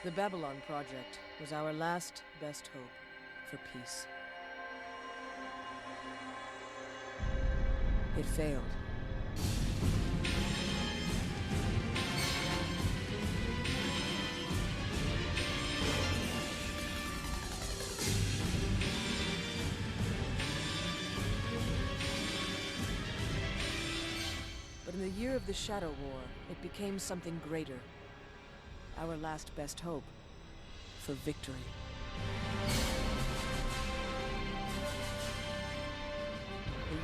The Babylon Project was our last best hope for peace. It failed. But in the year of the Shadow War, it became something greater. Our last best hope for victory.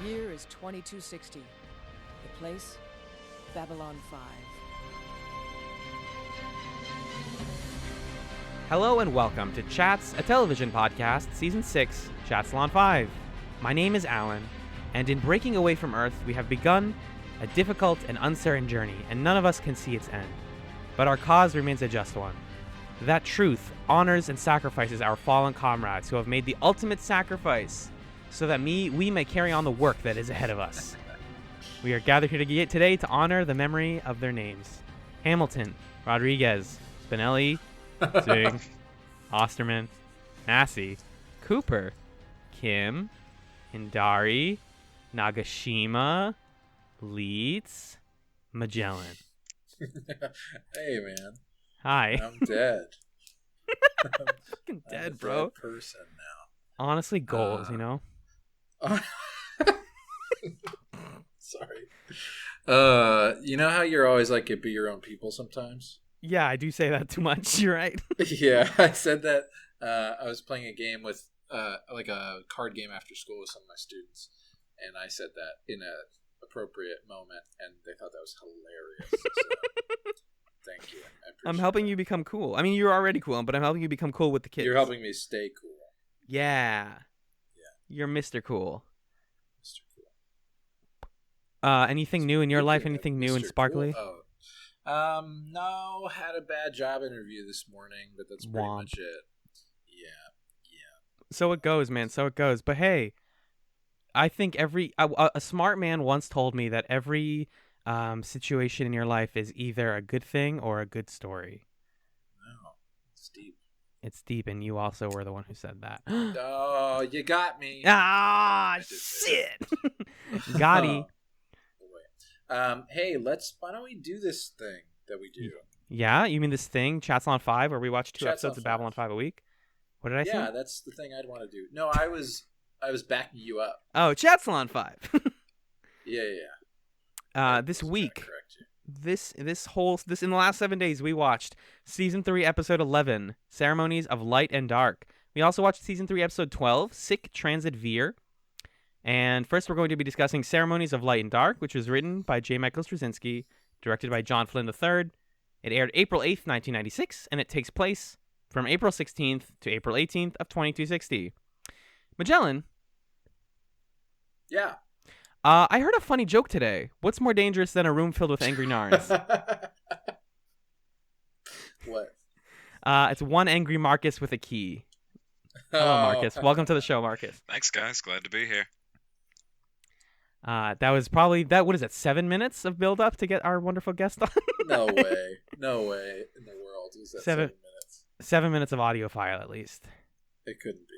The year is 2260. The place, Babylon 5. Hello and welcome to Chats, a television podcast, Season 6, Chatzylon 5. My name is Alan, and in breaking away from Earth, we have begun a difficult and uncertain journey, and none of us can see its end. But our cause remains a just one. That truth honors and sacrifices our fallen comrades who have made the ultimate sacrifice so that we may carry on the work that is ahead of us. We are gathered here today to honor the memory of their names. Hamilton, Rodriguez, Spinelli, Zig, Osterman, Massey, Cooper, Kim, Hindari, Nagashima, Leeds, Magellan. Hey, man. Hi. I'm dead. Fucking dead, I'm a bro. dead person now. Honestly, goals, you know? Sorry. You know how you're always like, be your own people sometimes? Yeah, I do say that too much. You're right. Yeah, I said that. I was playing a game with, like a card game after school with some of my students, and I said that in a appropriate moment, and they thought that was hilarious. So, thank you. I'm helping you become cool. I mean, you're already cool, but I'm helping you become cool with the kids. You're helping me stay cool. Yeah. You're Mr. Cool. Mr. Cool. Anything new in your life? Anything new and sparkly? Cool? Oh. No, had a bad job interview this morning, but that's pretty much it. Yeah. So it goes, man. So it goes. But hey, I think a smart man once told me that every situation in your life is either a good thing or a good story. No, it's deep. It's deep, and you also were the one who said that. Oh, you got me. Ah, shit. Gotti. Hey, why don't we do this thing that we do? Yeah, you mean this thing, Chatzylon 5, where we watch two Chatzylon episodes of Babylon 5 a week? What did I say? Yeah, that's the thing I'd want to do. No, I was backing you up. Oh, Chatzylon 5. Yeah. This week, this in the last 7 days, we watched Season 3, Episode 11, Ceremonies of Light and Dark. We also watched Season 3, Episode 12, Sick Transit Vir. And first, we're going to be discussing Ceremonies of Light and Dark, which was written by J. Michael Straczynski, directed by John Flynn III. It aired April 8th, 1996, and it takes place from April 16th to April 18th of 2260. Magellan? Yeah. I heard a funny joke today. What's more dangerous than a room filled with angry Narns? What? It's one angry Marcus with a key. Hello, Marcus. Welcome to the show, Marcus. Thanks, guys. Glad to be here. That was probably, what is it, 7 minutes of build-up to get our wonderful guest on? No way in the world is that 7 minutes. 7 minutes of audio file, at least. It couldn't be.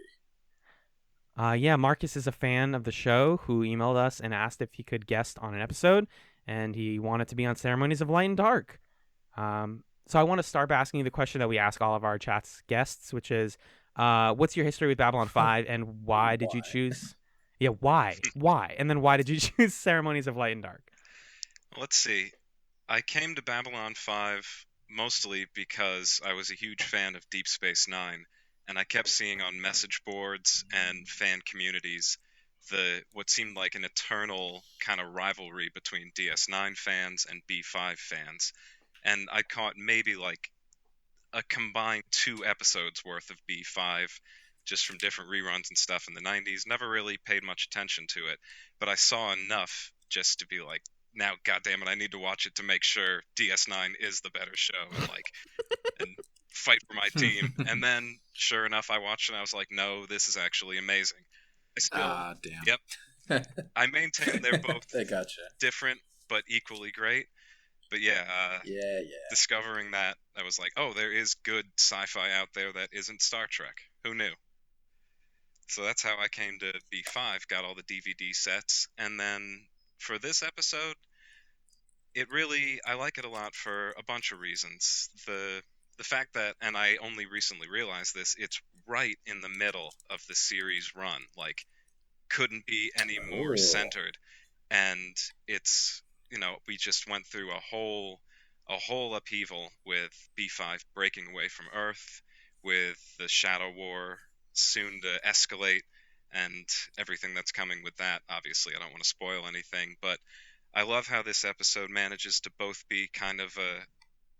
Yeah, Marcus is a fan of the show who emailed us and asked if he could guest on an episode, and he wanted to be on Ceremonies of Light and Dark. So I want to start by asking you the question that we ask all of our chat's guests, which is, what's your history with Babylon 5, and why did you choose... Yeah, why? Why? And then why did you choose Ceremonies of Light and Dark? Let's see. I came to Babylon 5 mostly because I was a huge fan of Deep Space Nine, and I kept seeing on message boards and fan communities what seemed like an eternal kind of rivalry between DS9 fans and B5 fans. And I caught maybe like a combined 2 episodes worth of B5 just from different reruns and stuff in the 90s. Never really paid much attention to it, but I saw enough just to be like, now, goddammit, I need to watch it to make sure DS9 is the better show and fight for my team. And then, sure enough, I watched it and I was like, no, this is actually amazing. Damn. Yep. I maintain they're both they gotcha. different but equally great. But yeah, Yeah. discovering that, I was like, oh, there is good sci-fi out there that isn't Star Trek. Who knew? So that's how I came to B5, got all the DVD sets, and then for this episode, I like it a lot for a bunch of reasons. The fact that, and I only recently realized this, it's right in the middle of the series run. Like, couldn't be any more centered. And it's, we just went through a whole upheaval with B5 breaking away from Earth, with the Shadow War soon to escalate, and everything that's coming with that. Obviously, I don't want to spoil anything, but I love how this episode manages to both be kind of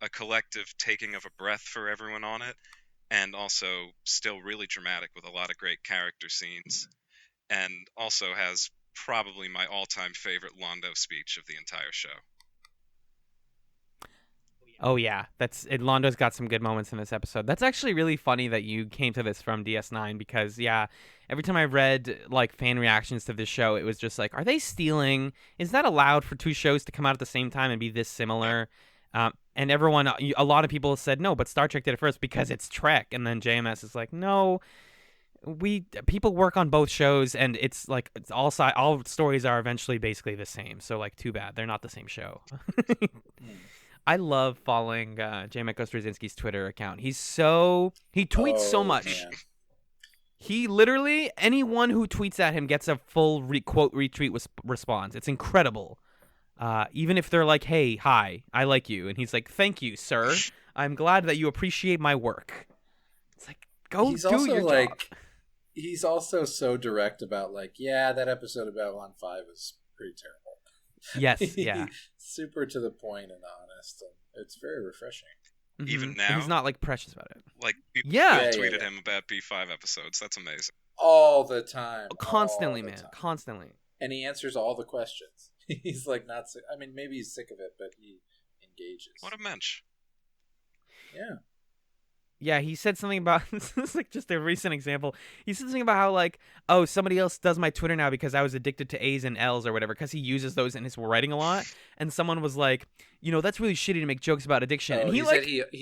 a collective taking of a breath for everyone on it, and also still really dramatic with a lot of great character scenes, and also has probably my all-time favorite Londo speech of the entire show. Oh yeah, Londo's got some good moments in this episode. That's actually really funny that you came to this from DS9 because yeah, every time I read like fan reactions to this show, it was just like, are they stealing? Is that allowed for two shows to come out at the same time and be this similar? And a lot of people said no, but Star Trek did it first because it's Trek, and then JMS is like, no, people work on both shows, and it's like all stories are eventually basically the same. So like, too bad they're not the same show. I love following J. Michael Straczynski's Twitter account. He tweets so much. Man. He literally, anyone who tweets at him gets a full quote retweet response. It's incredible. Even if they're like, hey, hi, I like you. And he's like, thank you, sir. I'm glad that you appreciate my work. It's like, He's do also your like, job. He's also so direct about like, yeah, that episode of Babylon 5 is pretty terrible. Yes, yeah. Super to the point and honest, and it's very refreshing. Even now, and he's not like precious about it. Like people tweeted him about B5 episodes. That's amazing. All the time, constantly, all the man, time. Constantly. And he answers all the questions. He's like not sick. I mean, maybe he's sick of it, but he engages. What a mensch. Yeah. Yeah, he said something about this is like just a recent example. He said something about how like, oh, somebody else does my Twitter now because I was addicted to A's and L's or whatever, because he uses those in his writing a lot. And someone was like, that's really shitty to make jokes about addiction. And he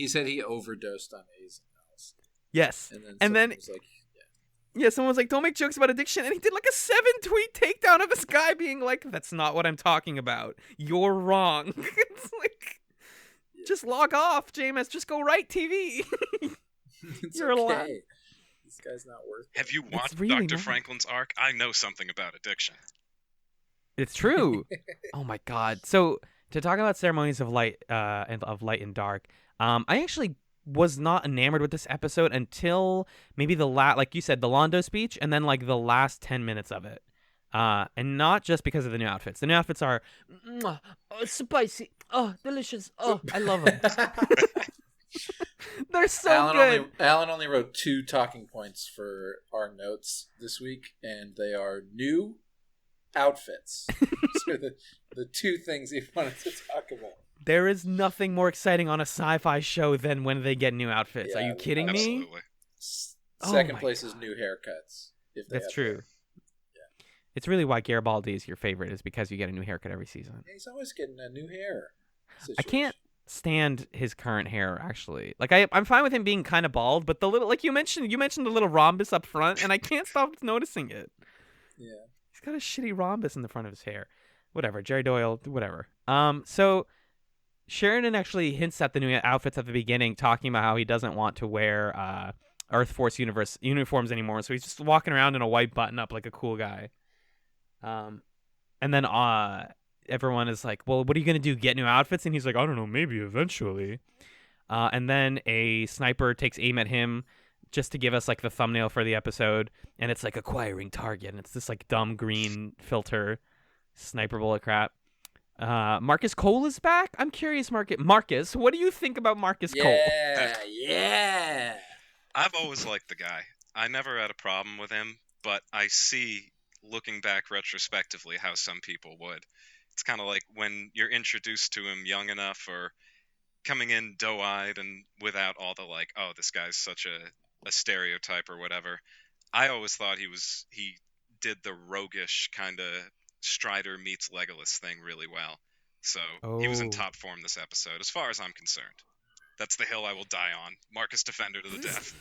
said he overdosed on A's and L's. Yes. And then was like, yeah, someone was like, don't make jokes about addiction. And he did like a 7-tweet takedown of this guy being like, that's not what I'm talking about. You're wrong. It's like, just log off, Jameis. Just go write TV. You're allowed. This guy's not worth it. Have you watched really Dr. Franklin's arc? I know something about addiction. It's true. Oh my god. So to talk about Ceremonies of Light and Dark, I actually was not enamored with this episode until maybe like you said, the Londo speech, and then like the last 10 minutes of it. And not just because of the new outfits. The new outfits are spicy. Oh, delicious. Oh, I love them. They're so good. Alan only wrote 2 talking points for our notes this week, and they are new outfits. So the 2 things he wanted to talk about. There is nothing more exciting on a sci-fi show than when they get new outfits. Yeah, are you kidding me? Second place is new haircuts. That's true. It's really why Garibaldi is your favorite, is because you get a new haircut every season. Yeah, he's always getting a new hair situation. I can't stand his current hair, actually. Like I'm fine with him being kind of bald, but the little, like you mentioned the little rhombus up front, and I can't stop noticing it. Yeah. He's got a shitty rhombus in the front of his hair. Whatever, Jerry Doyle, whatever. So Sheridan actually hints at the new outfits at the beginning, talking about how he doesn't want to wear Earth Force uniforms anymore, so he's just walking around in a white button-up like a cool guy. And then everyone is like, well, what are you going to do, get new outfits? And he's like, I don't know, maybe eventually. And then a sniper takes aim at him just to give us like the thumbnail for the episode, and it's like acquiring target, and it's this like dumb green filter sniper bullet crap. Marcus Cole is back. I'm curious, Marcus, what do you think about Marcus Cole? Yeah. I've always liked the guy. I never had a problem with him, but I see, looking back retrospectively, how some people would. It's kind of like when you're introduced to him young enough, or coming in doe-eyed and without all the like, oh, this guy's such a stereotype or whatever. I always thought he did the roguish kind of Strider meets Legolas thing really well. So he was in Oh. top form this episode, as far as I'm concerned. That's the hill I will die on. Marcus Defender to the death.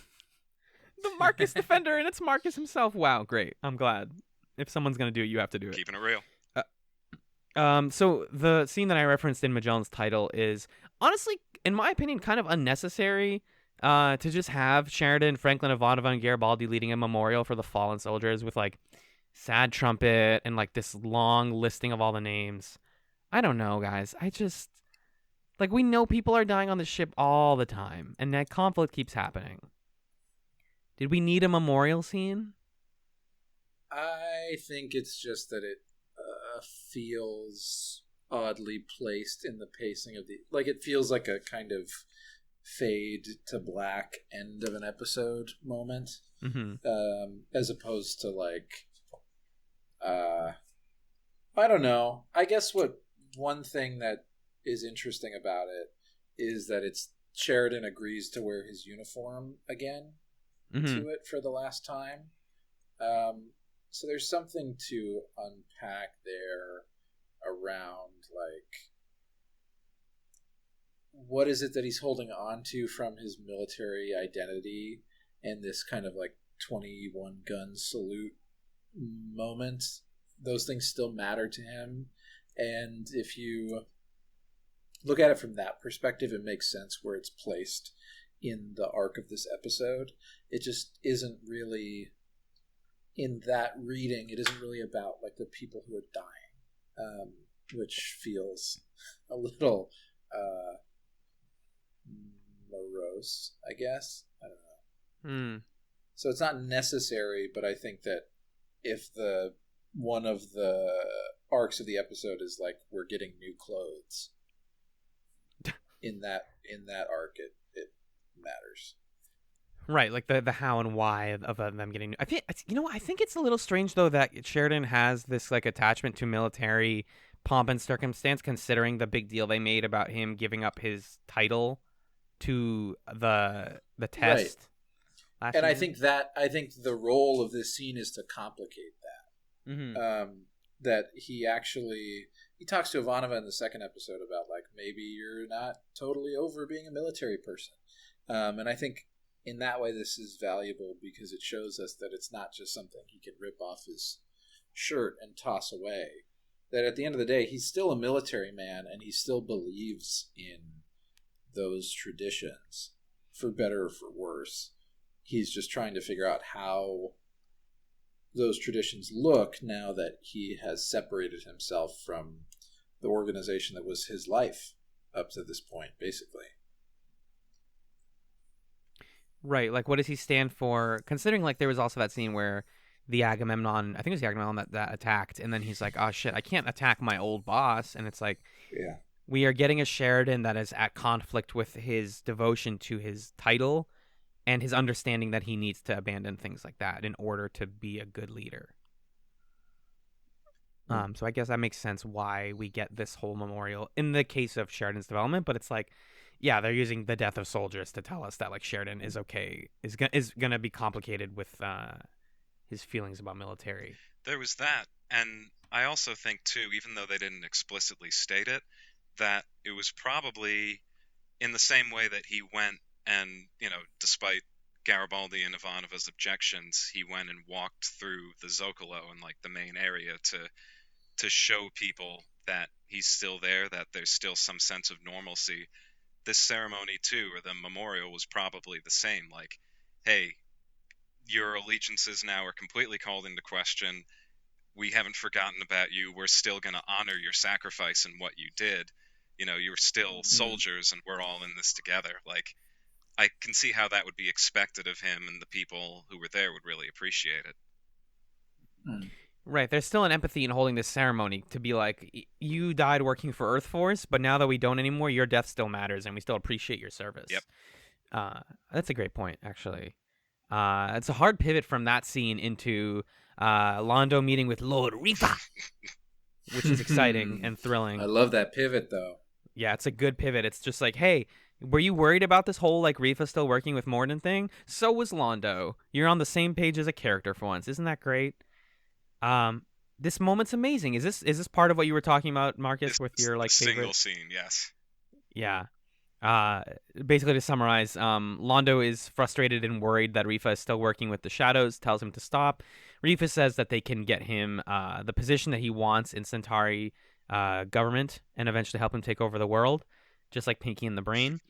The Marcus Defender, and it's Marcus himself. Wow, great. I'm glad. If someone's going to do it, you have to do it. Keeping it real. So the scene that I referenced in Magellan's title is honestly, in my opinion, kind of unnecessary. To just have Sheridan, Franklin, Ivanova, and Garibaldi leading a memorial for the fallen soldiers with like sad trumpet and like this long listing of all the names. I don't know, guys. I just like we know people are dying on the ship all the time, and that conflict keeps happening. Did we need a memorial scene? I think it's just that it feels oddly placed in the pacing of the... Like, it feels like a kind of fade to black end of an episode moment, as opposed to, like... I don't know. I guess one thing that is interesting about it is that it's Sheridan agrees to wear his uniform again to it for the last time. So there's something to unpack there around, like, what is it that he's holding on to from his military identity and this kind of, like, 21 gun salute moment. Those things still matter to him. And if you look at it from that perspective, it makes sense where it's placed in the arc of this episode. It just isn't really... In that reading, it isn't really about like the people who are dying, which feels a little morose, I guess. I don't know. So it's not necessary, but I think that if one of the arcs of the episode is like we're getting new clothes, in that arc, it matters. Right, like the how and why of them getting... I think it's a little strange, though, that Sheridan has this like attachment to military pomp and circumstance, considering the big deal they made about him giving up his title to the test. Right. And season. I think the role of this scene is to complicate that. That he talks to Ivanova in the second episode about like maybe you're not totally over being a military person, and I think. In that way, this is valuable because it shows us that it's not just something he can rip off his shirt and toss away. That at the end of the day, he's still a military man and he still believes in those traditions, for better or for worse. He's just trying to figure out how those traditions look now that he has separated himself from the organization that was his life up to this point, basically. Right, like what does he stand for? Considering like there was also that scene where the Agamemnon, I think it was the Agamemnon that attacked, and then he's like, oh shit, I can't attack my old boss. And it's like, yeah, we are getting a Sheridan that is at conflict with his devotion to his title and his understanding that he needs to abandon things like that in order to be a good leader. So I guess that makes sense why we get this whole memorial in the case of Sheridan's development, but it's like, yeah, they're using the death of soldiers to tell us that like Sheridan is gonna be complicated with his feelings about military. There was that, and I also think too, even though they didn't explicitly state it, that it was probably in the same way that he went and, despite Garibaldi and Ivanova's objections, he went and walked through the Zocalo and like the main area to show people that he's still there, that there's still some sense of normalcy. This ceremony too, or the memorial, was probably the same. Like, hey, your allegiances now are completely called into question. We haven't forgotten about you. We're still going to honor your sacrifice and what you did. You're still soldiers, and we're all in this together. Like, I can see how that would be expected of him, and the people who were there would really appreciate it. Right, there's still an empathy in holding this ceremony to be like, you died working for Earth Force, but now that we don't anymore, your death still matters, and we still appreciate your service. Yep. That's a great point, actually. It's a hard pivot from that scene into Londo meeting with Lord Rifa, which is exciting and thrilling. I love that pivot, though. Yeah, it's a good pivot. It's just like, hey, were you worried about this whole like Rifa still working with Morden thing? So was Londo. You're on the same page as a character for once. Isn't that great? this moment's amazing. Is this part of what you were talking about, Marcus, It's with your like single favorite? scene, yes. Yeah. Uh, Basically to summarize, Londo is frustrated and worried that Rifa is still working with the shadows, tells him to stop. Rifa says that they can get him the position that he wants in Centauri government and eventually help him take over the world, just like Pinky and the Brain.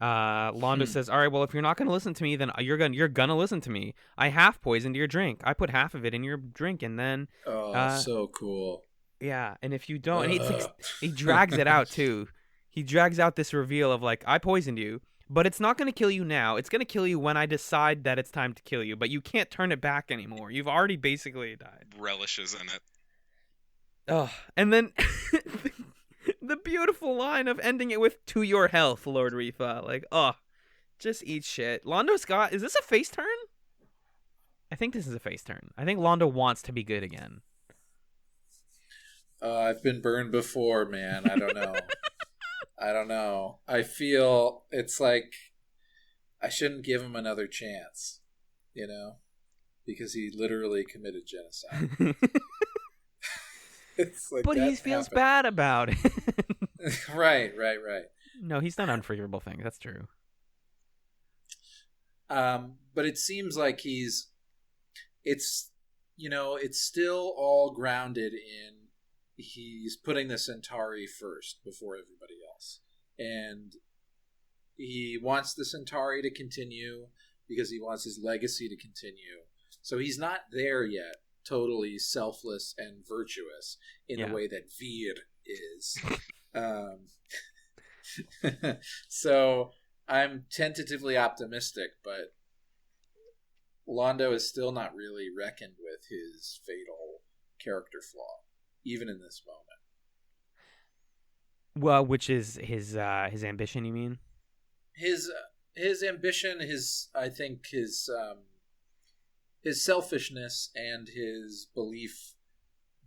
Londo says, "All right, well, if you're not going to listen to me, then you're gonna listen to me. I half poisoned your drink. I put half of it in your drink, and then So cool. yeah, and if you don't, and it's like, he drags it out too. He drags out this reveal of like, I poisoned you, but it's not going to kill you now. It's going to kill you when I decide that it's time to kill you. But you can't turn it back anymore. You've already basically died." Relishes in it. Oh, and then the beautiful line of ending it with "to your health, Lord Rifa." Like, oh, just eat shit. Londo Scott, is this a face turn? I think this is a face turn. I think Londo wants to be good again. I've been burned before, man. I don't know. I don't know. I feel it's like I shouldn't give him another chance, because he literally committed genocide. It's like But he feels bad about it. Right. No, he's done unforgivable things. That's true. But it seems like it's still all grounded in he's putting the Centauri first before everybody else. And he wants the Centauri to continue because he wants his legacy to continue. So he's not there yet, totally selfless and virtuous in the way that Vir is. So I'm tentatively optimistic, but Londo is still not really reckoned with his fatal character flaw, even in this moment. Well, which is his ambition, you mean? His ambition, I think his selfishness and his belief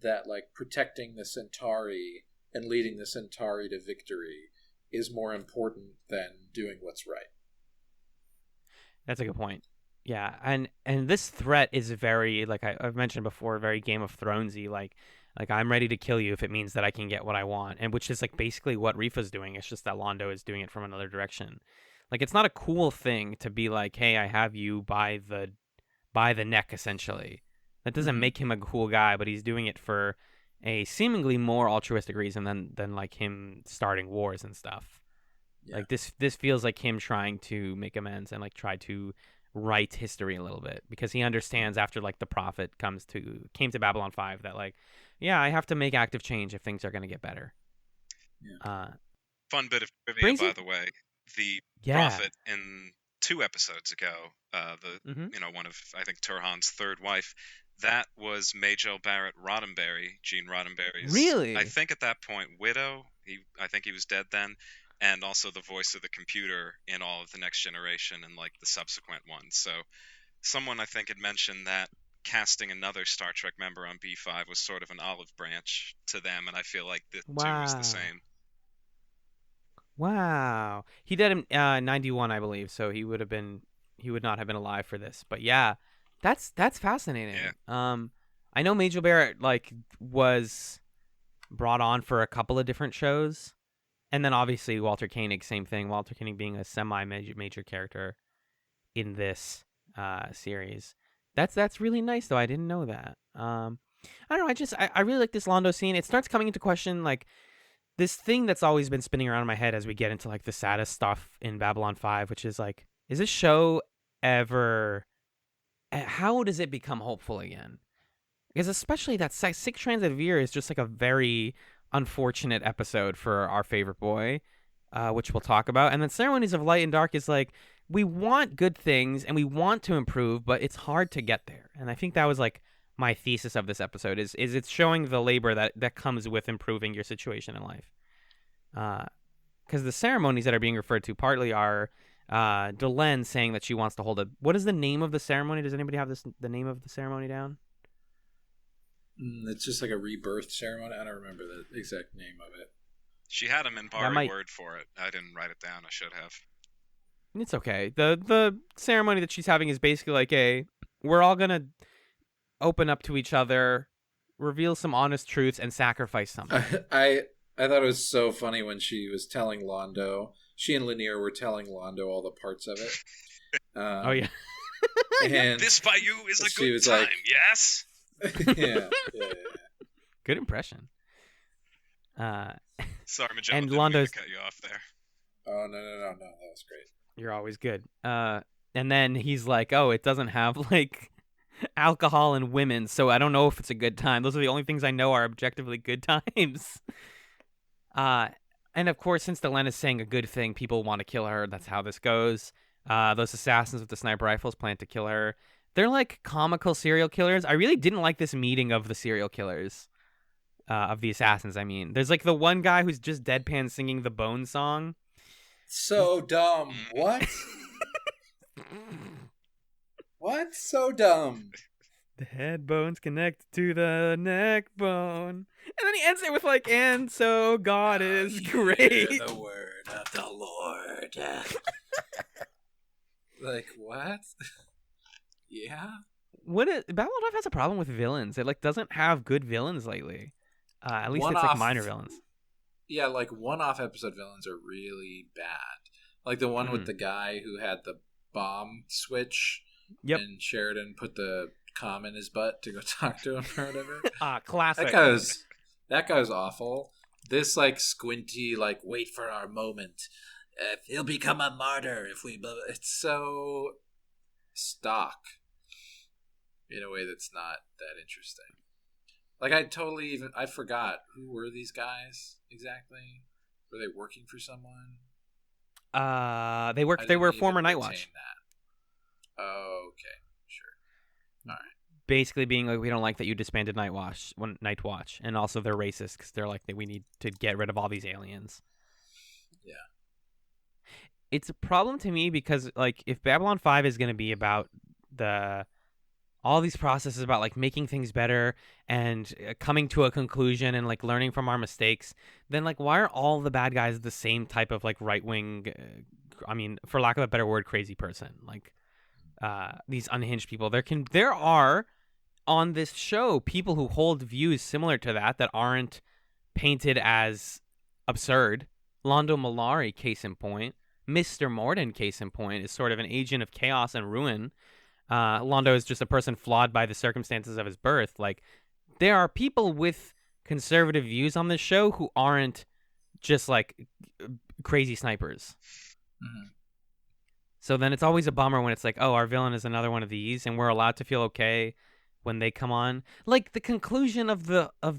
that like protecting the Centauri and leading the Centauri to victory is more important than doing what's right. That's a good point. Yeah, and this threat is very, like I've mentioned before, very Game of Thronesy. Like I'm ready to kill you if it means that I can get what I want, and which is like basically what Rifa's doing. It's just that Londo is doing it from another direction. Like, it's not a cool thing to be like, hey, I have you by the neck, essentially. That doesn't make him a cool guy, but he's doing it for a seemingly more altruistic reason than like him starting wars and stuff. Yeah. Like this feels like him trying to make amends and like try to write history a little bit, because he understands after like the prophet came to Babylon 5 that like, yeah, I have to make active change if things are going to get better. Yeah. Fun bit of trivia, by the way. The prophet in 2 episodes ago, one of, I think, Turhan's third wife, that was Majel Barrett Roddenberry, Gene Roddenberry's, really? I think at that point, widow. I think he was dead then, and also the voice of the computer in all of the Next Generation and like the subsequent ones. So someone, I think, had mentioned that casting another Star Trek member on B5 was sort of an olive branch to them, and I feel like this too is the same. Wow. He died in 91, I believe, so he would not have been alive for this. But yeah, that's fascinating. Yeah. I know Majel Barrett like was brought on for a couple of different shows. And then obviously Walter Koenig, same thing. Walter Koenig being a semi-major character in this series. That's really nice, though. I didn't know that. I don't know. I really like this Londo scene. It starts coming into question, like, this thing that's always been spinning around in my head as we get into like the saddest stuff in Babylon 5, which is like, is this show ever? How does it become hopeful again? Because especially that Sick Transit Vir is just like a very unfortunate episode for our favorite boy, which we'll talk about. And then Ceremonies of Light and Dark is like, we want good things and we want to improve, but it's hard to get there. And I think that was like my thesis of this episode is it's showing the labor that comes with improving your situation in life. Because the ceremonies that are being referred to partly are Delenn saying that she wants to hold a... What is the name of the ceremony? Does anybody have the name of the ceremony down? It's just like a rebirth ceremony. I don't remember the exact name of it. She had him in Bari word for it. I didn't write it down. I should have. It's okay. The ceremony that she's having is basically like we're all gonna open up to each other reveal some honest truths and sacrifice something. I thought it was so funny when she was telling Londo. She and Lanier were telling Londo all the parts of it. Oh yeah. And this bayou is a she good was time, like- yes? yeah. Good impression. Sorry, Magellan, And didn't mean Londo's- to cut you off there. Oh no, that was great. You're always good. And then he's like, "Oh, it doesn't have like alcohol and women, so I don't know if it's a good time. Those are the only things I know are objectively good times." And of course, since Delenn is saying a good thing, people want to kill her. That's how this goes. Those assassins with the sniper rifles plan to kill her. They're like comical serial killers. I really didn't like this meeting of the serial killers, of the assassins. I mean, there's like the one guy who's just deadpan singing the Bone song. So dumb. What? What? So dumb. The head bone's connected to the neck bone. And then he ends it with like, "And so God is great." Hear the word of the Lord. Like, what? Yeah? Babylon 5 has a problem with villains. It like doesn't have good villains lately. At least it's like One-off- minor villains. Yeah, like one-off episode villains are really bad. Like the one with the guy who had the bomb switch. Yep. And Sheridan put the comm in his butt to go talk to him or whatever. Classic. That guy was awful. This like squinty, like wait for our moment. He'll become a martyr if we. It's so stock in a way that's not that interesting. Like I forgot who were these guys exactly. Were they working for someone? They were former Night Watch. That. Oh, okay, sure. All right. Basically being like, we don't like that you disbanded Night Watch, and also they're racist because they're like, we need to get rid of all these aliens. Yeah. It's a problem to me because like if Babylon 5 is going to be about all these processes about like making things better and coming to a conclusion and like learning from our mistakes, then like why are all the bad guys the same type of like right-wing, I mean, for lack of a better word, crazy person? Like these unhinged people. There are on this show people who hold views similar to that aren't painted as absurd. Londo Malari, case in point. Mr. Morden, case in point, is sort of an agent of chaos and ruin. Londo is just a person flawed by the circumstances of his birth. Like, there are people with conservative views on this show who aren't just like crazy snipers. Mm-hmm. So then it's always a bummer when it's like, oh, our villain is another one of these, and we're allowed to feel okay when they come on. Like the conclusion of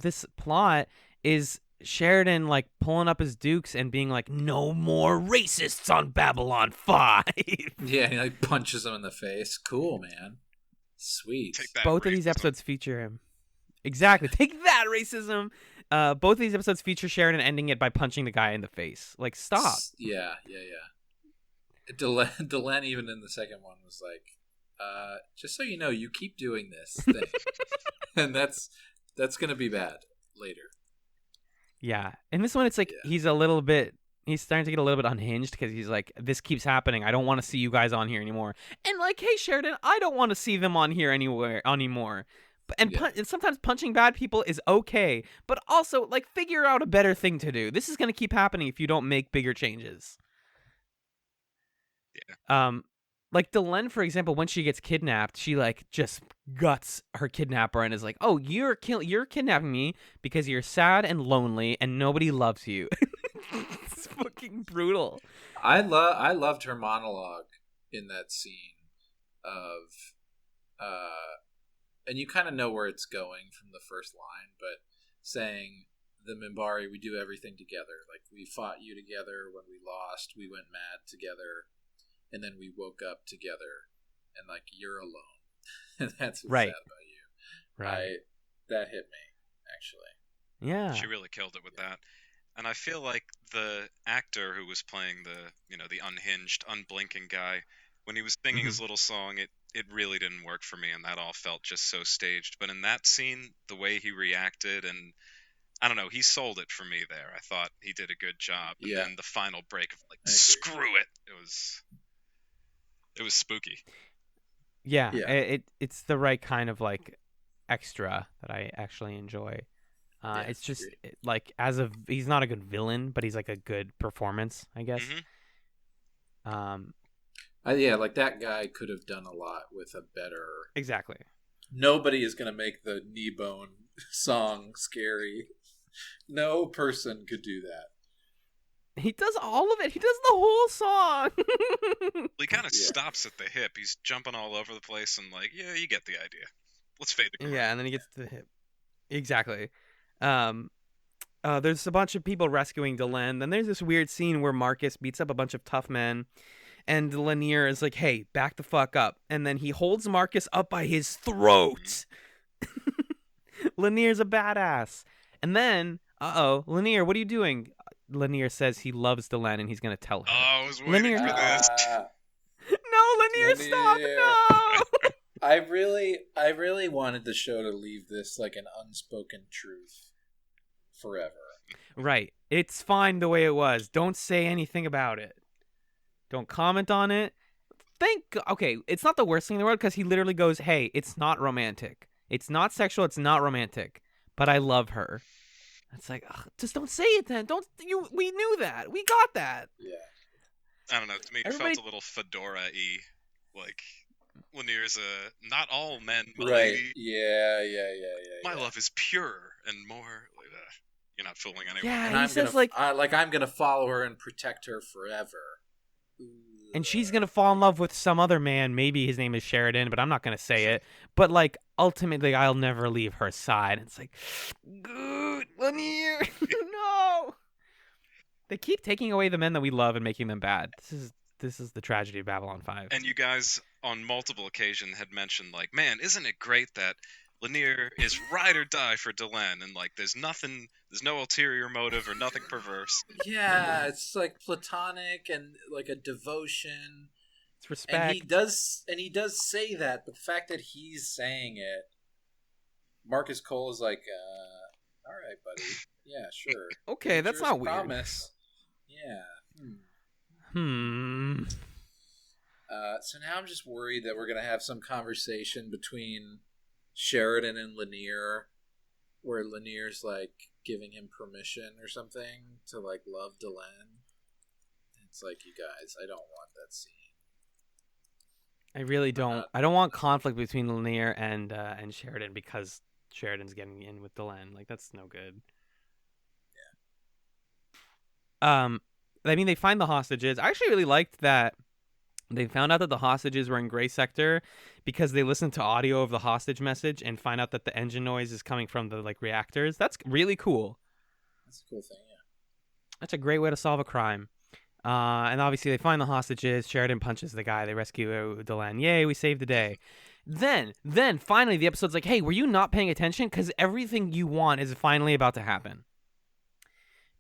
this plot is Sheridan like pulling up his dukes and being like, "No more racists on Babylon 5." Yeah, he like punches him in the face. Cool, man. Sweet. Both of these episodes feature him. Exactly. Take that, racism. Both of these episodes feature Sheridan ending it by punching the guy in the face. Like, stop. Yeah. Delenn even in the second one was like, just so you know, you keep doing this thing. And that's gonna be bad later. Yeah. And this one, it's like he's starting to get a little bit unhinged because he's like, this keeps happening. I don't want to see you guys on here anymore. And like, hey, Sheridan, I don't want to see them on here anymore. And sometimes punching bad people is okay. But also, like, figure out a better thing to do. This is going to keep happening if you don't make bigger changes. Yeah. Like Delenn, for example, when she gets kidnapped, she like just guts her kidnapper and is like, "Oh, you're kidnapping me because you're sad and lonely and nobody loves you." It's fucking brutal. I loved her monologue in that scene of, and you kind of know where it's going from the first line, but saying the Minbari, we do everything together. Like we fought you together when we lost, we went mad together. And then we woke up together, and like you're alone, and that's what's sad about you. Right. That hit me actually. Yeah. She really killed it with that, and I feel like the actor who was playing the unhinged, unblinking guy, when he was singing his little song, it really didn't work for me, and that all felt just so staged. But in that scene, the way he reacted, and I don't know, he sold it for me there. I thought he did a good job. And then the final break of like, screw it. It was spooky. Yeah. It's the right kind of like extra that I actually enjoy. Yeah, It's just agreed. like he's not a good villain, but he's like a good performance, I guess. Um, Yeah, like that guy could have done a lot with a better. exactly. Nobody is going to make the knee bone song scary. No person could do that. He does all of it. He does the whole song. Well, he kind of stops at the hip. He's jumping all over the place and like, yeah, you get the idea. Let's fade the commercial. Yeah, and then he gets to the hip. Exactly. There's a bunch of people rescuing Delenn. Then there's this weird scene where Marcus beats up a bunch of tough men, and Lanier is like, "Hey, back the fuck up!" And then he holds Marcus up by his throat. Lanier's a badass. And then, Lanier, what are you doing? Lanier says he loves Delenn and he's gonna tell her. Oh, I was waiting for this. No, Lanier, stop! No. I really wanted the show to leave this like an unspoken truth forever. Right. It's fine the way it was. Don't say anything about it. Don't comment on it. Okay, it's not the worst thing in the world because he literally goes, "Hey, it's not romantic. It's not sexual. It's not romantic. But I love her." It's like, just don't say it then. We knew that. We got that. Yeah. I don't know. To me, it felt a little Fedora-y. Like, Lanier's not all men, Right. lady. Yeah. My love is pure and more. Like, you're not fooling anyone. Yeah, And he I'm says I'm gonna follow her and protect her forever. and she's gonna fall in love with some other man. Maybe his name is Sheridan, but I'm not gonna say it. But like, ultimately, I'll never leave her side. It's like, good, Lanier, no. They keep taking away the men that we love and making them bad. This is the tragedy of Babylon 5. And you guys, on multiple occasions, had mentioned, like, man, isn't it great that Lanier is ride or die for Delenn, and like, there's no ulterior motive or nothing perverse. Yeah, it's like platonic and like a devotion. It's respect. And he does say that, but the fact that he's saying it, Marcus Cole is like, all right, buddy. Yeah, sure. Okay, that's not weird. Promise. Yeah. So now I'm just worried that we're gonna have some conversation between Sheridan and Lanier, where Lanier's like giving him permission or something to like love Delenn. It's like, you guys, I don't want that scene. I really don't. I don't want conflict between Lanier and Sheridan because Sheridan's getting in with Delenn. Like, that's no good. Yeah. I mean, they find the hostages. I actually really liked that they found out that the hostages were in Gray Sector because they listened to audio of the hostage message and find out that the engine noise is coming from the like reactors. That's really cool. That's a cool thing, yeah. That's a great way to solve a crime. And obviously they find the hostages. Sheridan punches the guy. They rescue Delenn. Yay, we saved the day. Then finally the episode's like, hey, were you not paying attention? Because everything you want is finally about to happen.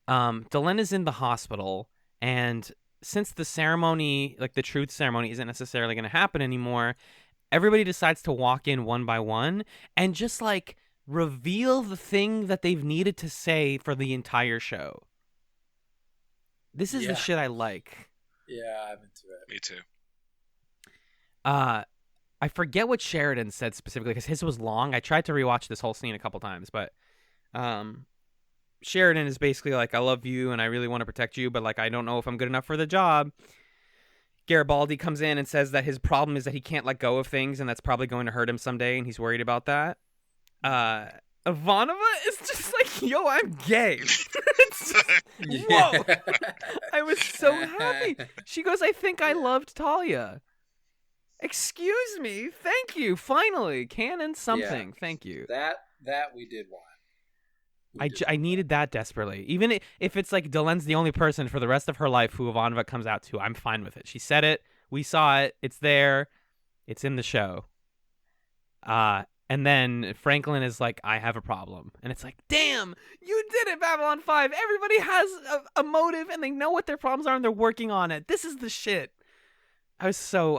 Delenn is in the hospital, and since the ceremony, like the truth ceremony, isn't necessarily going to happen anymore, everybody decides to walk in one by one and just like reveal the thing that they've needed to say for the entire show. This is the shit I like. Yeah, I'm into it. Me too. I forget what Sheridan said specifically because his was long. I tried to rewatch this whole scene a couple times, but Sheridan is basically like, I love you and I really want to protect you, but like, I don't know if I'm good enough for the job. Garibaldi comes in and says that his problem is that he can't let go of things, and that's probably going to hurt him someday, and he's worried about that. Ivanova is just like, yo, I'm gay. Whoa. I was so happy. She goes, I think I loved Talia. Excuse me. Thank you. Finally. Canon something. Yeah. Thank you. That we did want. I needed that desperately. Even if it's like Delenn's the only person for the rest of her life who Ivanova comes out to, I'm fine with it. She said it. We saw it. It's there. It's in the show. And then Franklin is like, I have a problem. And it's like, damn, you did it, Babylon 5. Everybody has a motive and they know what their problems are and they're working on it. This is the shit. I was so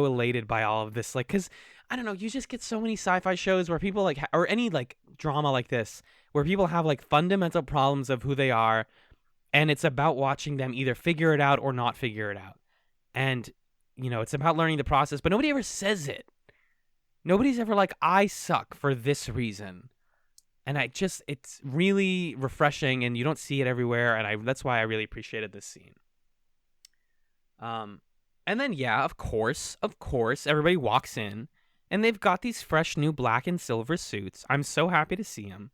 elated by all of this. Like, because, I don't know, you just get so many sci-fi shows where people like, or any like drama like this, where people have like fundamental problems of who they are. And it's about watching them either figure it out or not figure it out. And, you know, it's about learning the process, but nobody ever says it. Nobody's ever like, I suck for this reason. And it's really refreshing, and you don't see it everywhere, and that's why I really appreciated this scene. And then, yeah, of course, everybody walks in, and they've got these fresh new black and silver suits. I'm so happy to see them.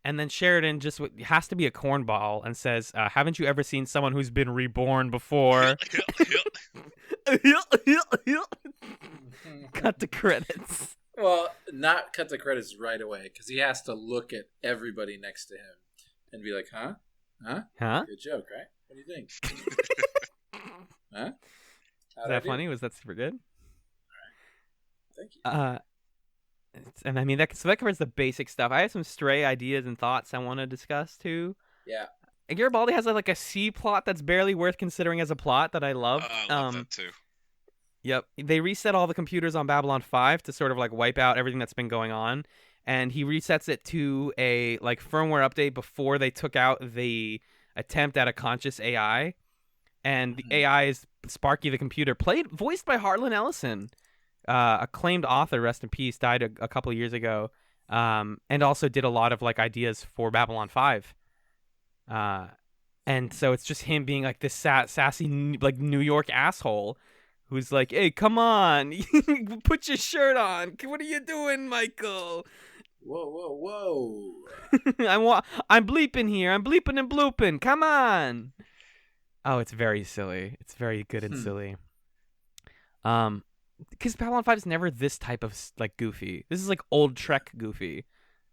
And then Sheridan just has to be a cornball and says, haven't you ever seen someone who's been reborn before? Cut the credits. Well, not cut the credits right away, because he has to look at everybody next to him and be like, huh? Good joke, right? What do you think? Huh? Is that funny? Was that super good? Thank you. And I mean, that covers the basic stuff. I have some stray ideas and thoughts I want to discuss, too. Yeah. And Garibaldi has like a C plot that's barely worth considering as a plot that I love. I love that, too. Yep. They reset all the computers on Babylon 5 to sort of like wipe out everything that's been going on. And he resets it to a like firmware update before they took out the attempt at a conscious AI. And the AI is Sparky the computer, voiced by Harlan Ellison, acclaimed author, rest in peace, died a couple of years ago, and also did a lot of like ideas for Babylon 5. And so it's just him being like this sassy like New York asshole who's like, hey, come on, put your shirt on. What are you doing, Michael? Whoa. I'm bleeping here. I'm bleeping and blooping. Come on. Oh, it's very silly. It's very good and silly. Because Babylon 5 is never this type of like goofy. This is like old Trek goofy.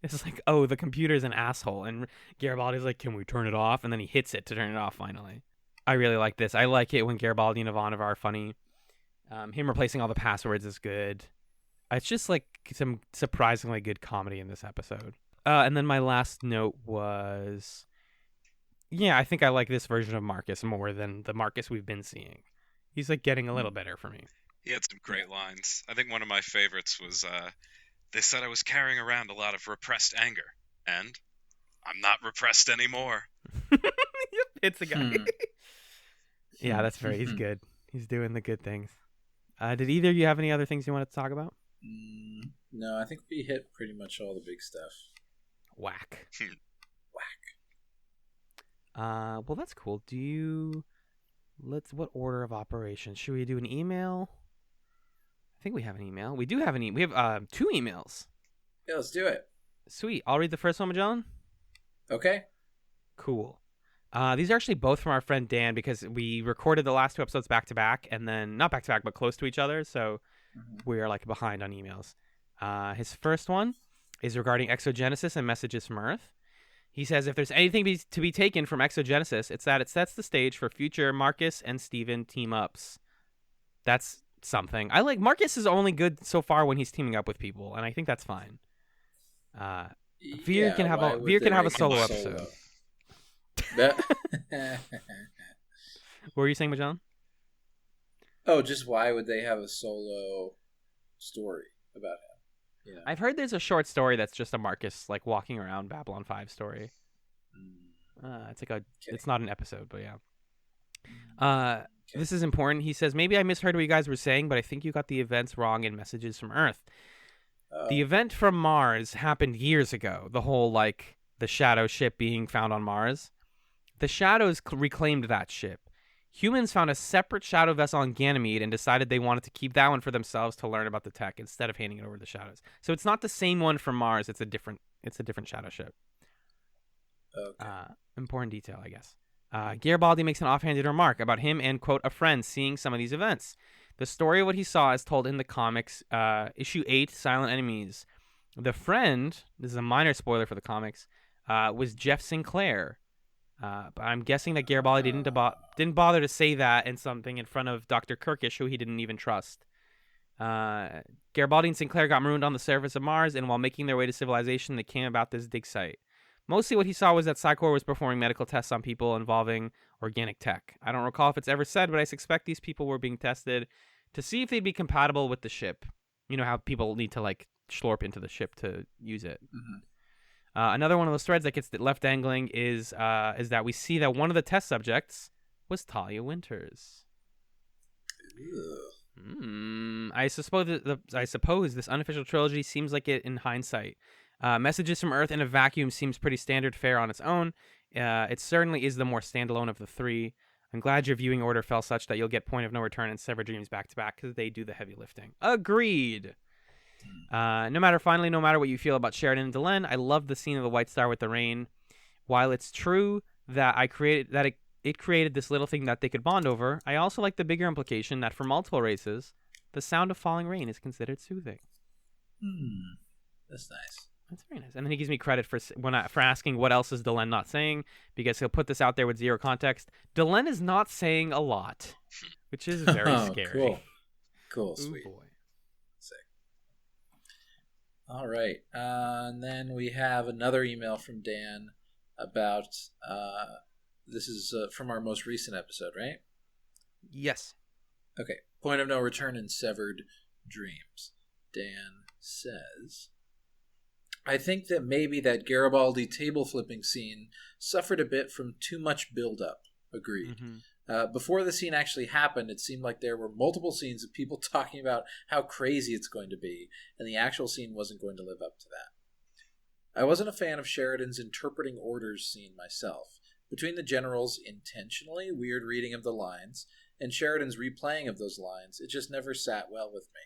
It's like, oh, the computer's an asshole, and Garibaldi's like, can we turn it off? And then he hits it to turn it off finally. I really like this. I like it when Garibaldi and Ivanov are funny. Him replacing all the passwords is good. It's just like some surprisingly good comedy in this episode. And then my last note was, yeah, I think I like this version of Marcus more than the Marcus we've been seeing. He's like getting a little better for me. He had some great lines. I think one of my favorites was, they said I was carrying around a lot of repressed anger, and I'm not repressed anymore. Yep, it's a guy. Yeah, that's very, he's good. He's doing the good things. Did either of you have any other things you wanted to talk about? No, I think we hit pretty much all the big stuff. Whack. Whack. Well, that's cool. What order of operations? Should we do an email? I think we have an email. We do have an email. We have 2 emails. Yeah, let's do it. Sweet. I'll read the first one, Magellan. Okay. Cool. These are actually both from our friend Dan, because we recorded the last 2 episodes back to back, and then not back to back, but close to each other. So we are like behind on emails. His first one is regarding exogenesis and messages from Earth. He says, if there's anything to be taken from exogenesis, it's that it sets the stage for future Marcus and Steven team-ups. That's something. I like Marcus is only good so far when he's teaming up with people, and I think that's fine. Vir can have a solo episode. What were you saying, Magellan? Oh, just why would they have a solo story about him? You know? I've heard there's a short story that's just a Marcus like walking around Babylon 5 story. It's like it's not an episode, but yeah. This is important. He says, maybe I misheard what you guys were saying, but I think you got the events wrong in Messages from Earth. The event from Mars happened years ago. The whole like the Shadow ship being found on Mars. The Shadows reclaimed that ship. Humans found a separate Shadow vessel on Ganymede and decided they wanted to keep that one for themselves to learn about the tech instead of handing it over to the Shadows. So it's not the same one from Mars. It's a different Shadow ship. Okay. Important detail, I guess. Garibaldi makes an offhanded remark about him and, quote, a friend seeing some of these events. The story of what he saw is told in the comics, issue 8, Silent Enemies. The friend, this is a minor spoiler for the comics, was Jeff Sinclair. But I'm guessing that Garibaldi didn't bother to say that in something in front of Dr. Kirkish, who he didn't even trust. Garibaldi and Sinclair got marooned on the surface of Mars, and while making their way to civilization, they came about this dig site. Mostly what he saw was that Psychor was performing medical tests on people involving organic tech. I don't recall if it's ever said, but I suspect these people were being tested to see if they'd be compatible with the ship. You know how people need to like schlorp into the ship to use it. Another one of those threads that gets left dangling is that we see that one of the test subjects was Talia Winters. I I suppose this unofficial trilogy seems like it in hindsight. Messages from Earth in a Vacuum seems pretty standard fare on its own. It certainly is the more standalone of the three. I'm glad your viewing order fell such that you'll get Point of No Return and Severed Dreams back to back because they do the heavy lifting. Agreed. No matter what you feel about Sheridan and Delenn, I love the scene of the White Star with the rain. While it's true that it created this little thing that they could bond over, I also like the bigger implication that for multiple races, the sound of falling rain is considered soothing. That's nice. That's very nice. And then he gives me credit for asking what else is Delenn not saying, because he'll put this out there with zero context. Delenn is not saying a lot, which is very scary. Cool, sweet. Boy. Sick. All right. And then we have another email from Dan about, this is from our most recent episode, right? Yes. Okay. Point of No Return and Severed Dreams. Dan says, I think that maybe that Garibaldi table flipping scene suffered a bit from too much build-up. Agreed. Before the scene actually happened, it seemed like there were multiple scenes of people talking about how crazy it's going to be, and the actual scene wasn't going to live up to that. I wasn't a fan of Sheridan's interpreting orders scene myself. Between the general's intentionally weird reading of the lines and Sheridan's replaying of those lines, it just never sat well with me.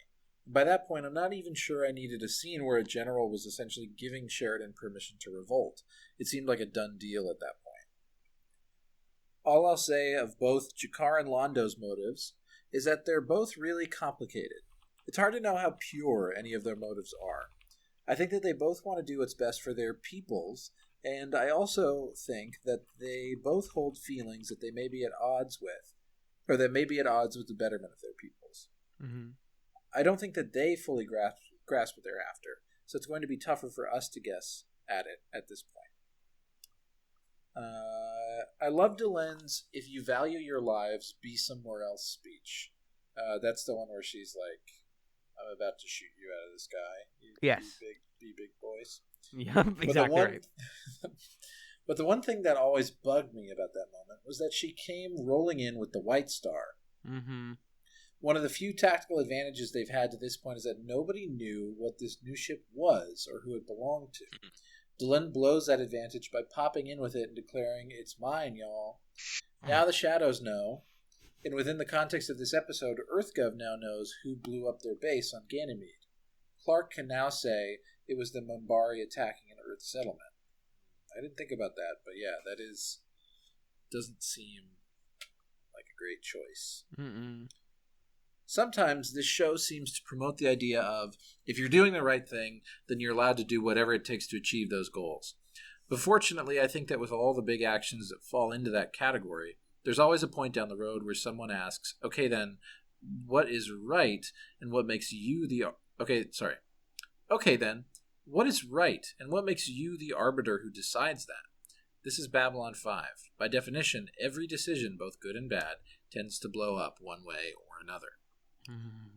By that point, I'm not even sure I needed a scene where a general was essentially giving Sheridan permission to revolt. It seemed like a done deal at that point. All I'll say of both Jakar and Londo's motives is that they're both really complicated. It's hard to know how pure any of their motives are. I think that they both want to do what's best for their peoples, and I also think that they both hold feelings that they may be at odds with, or that may be at odds with the betterment of their peoples. I don't think that they fully grasp what they're after, so it's going to be tougher for us to guess at it at this point. I love Delenn's "If you value your lives, be somewhere else" speech. That's the one where she's like, "I'm about to shoot you out of the sky. Yes. Be big boys." Yep, exactly right. But the one thing that always bugged me about that moment was that she came rolling in with the White Star. One of the few tactical advantages they've had to this point is that nobody knew what this new ship was or who it belonged to. Delenn blows that advantage by popping in with it and declaring, "It's mine, y'all." Now the Shadows know, and within the context of this episode, EarthGov now knows who blew up their base on Ganymede. Clark can now say it was the Minbari attacking an Earth settlement. I didn't think about that, but yeah, doesn't seem like a great choice. Sometimes this show seems to promote the idea of, if you're doing the right thing, then you're allowed to do whatever it takes to achieve those goals. But fortunately, I think that with all the big actions that fall into that category, there's always a point down the road where someone asks, okay then, what is right and what makes you the... Okay then, what is right and what makes you the arbiter who decides that? This is Babylon 5. By definition, every decision, both good and bad, tends to blow up one way or another.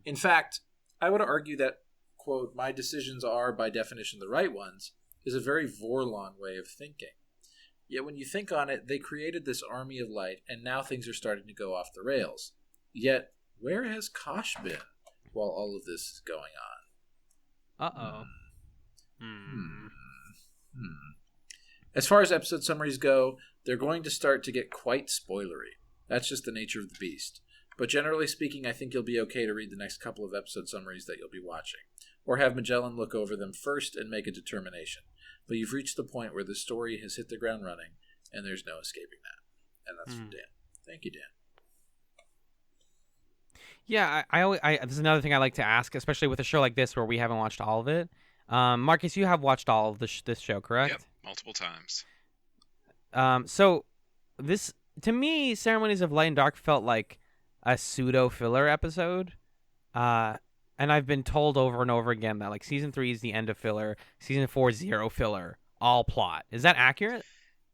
In fact, I would argue that, quote, "my decisions are, by definition, the right ones," is a very Vorlon way of thinking. Yet when you think on it, they created this army of light, and now things are starting to go off the rails. Yet, where has Kosh been while all of this is going on? As far as episode summaries go, they're going to start to get quite spoilery. That's just the nature of the beast. But generally speaking, I think you'll be okay to read the next couple of episode summaries that you'll be watching, or have Magellan look over them first and make a determination. But you've reached the point where the story has hit the ground running, and there's no escaping that. And that's from Dan. Thank you, Dan. Yeah, I this is another thing I like to ask, especially with a show like this where we haven't watched all of it. Marcus, you have watched all of this show, correct? Yep, multiple times. So this, to me, Ceremonies of Light and Dark felt like a pseudo filler episode, and I've been told over and over again that like season 3 is the end of filler, season 4 0 filler, all plot. Is that accurate?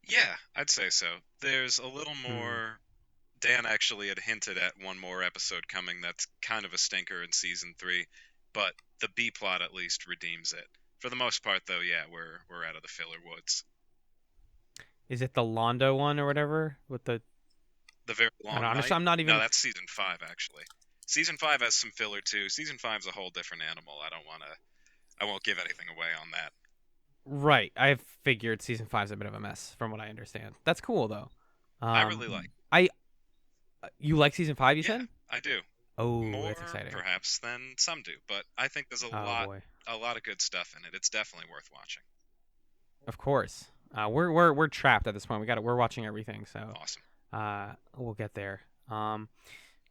Yeah, I'd say so. There's a little more. Dan actually had hinted at one more episode coming that's kind of a stinker in season 3, but the B plot at least redeems it. For the most part, though, yeah, we're out of the filler woods. Is it the Londo one or whatever with the very long night? I'm not even. No, that's season 5 actually. Season 5 has some filler too. Season 5's a whole different animal. I won't give anything away on that. Right. I figured season 5's a bit of a mess, from what I understand. That's cool though. I really like. You like season 5? You said? I do. Oh, More that's exciting. perhaps than some do, but I think there's a lot of good stuff in it. It's definitely worth watching. Of course. We're trapped at this point. We're watching everything, so awesome. We'll get there.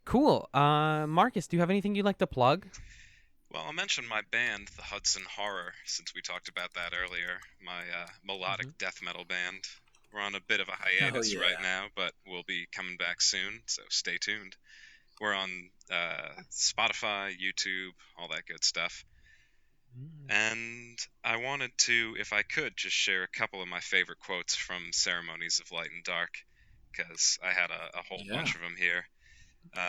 Cool. Marcus, do you have anything you'd like to plug? Well, I'll mention my band, the Hudson Horror, since we talked about that earlier. My melodic death metal band. We're on a bit of a hiatus right now, but we'll be coming back soon, so stay tuned. We're on Spotify, YouTube, all that good stuff. And I wanted to, if I could, just share a couple of my favorite quotes from Ceremonies of Light and Dark, because I had a whole bunch of them here.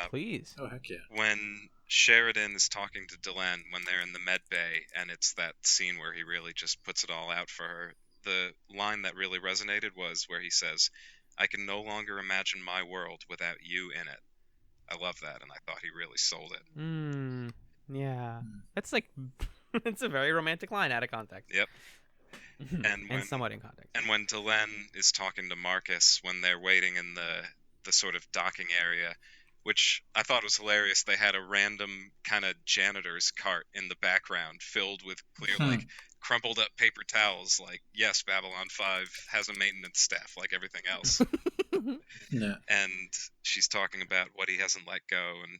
Please. Oh, heck yeah. When Sheridan is talking to Delenn when they're in the med bay, and it's that scene where he really just puts it all out for her, the line that really resonated was where he says, "I can no longer imagine my world without you in it." I love that, and I thought he really sold it. Yeah. That's like, it's a very romantic line out of context. Yep. And somewhat in context. And when Delenn is talking to Marcus when they're waiting in the sort of docking area, which I thought was hilarious, they had a random kind of janitor's cart in the background filled with clear, like, crumpled up paper towels. Like, yes, Babylon 5 has a maintenance staff like everything else. Yeah. And she's talking about what he hasn't let go, and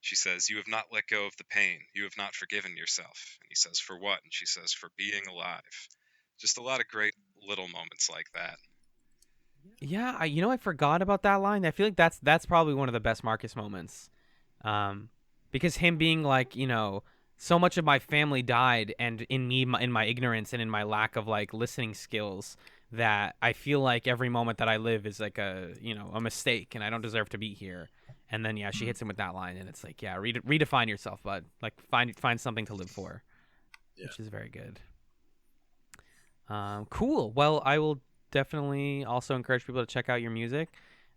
she says, "You have not let go of the pain. You have not forgiven yourself." And he says, "For what?" And she says, "For being alive." Just a lot of great little moments like that. Yeah, I forgot about that line. I feel like that's probably one of the best Marcus moments, because him being like, so much of my family died, and in my ignorance and in my lack of like listening skills, that I feel like every moment that I live is like a mistake, and I don't deserve to be here. And then she hits him with that line, and it's like, redefine yourself, bud. Like find something to live for, which is very good. Cool. Well, I will definitely also encourage people to check out your music,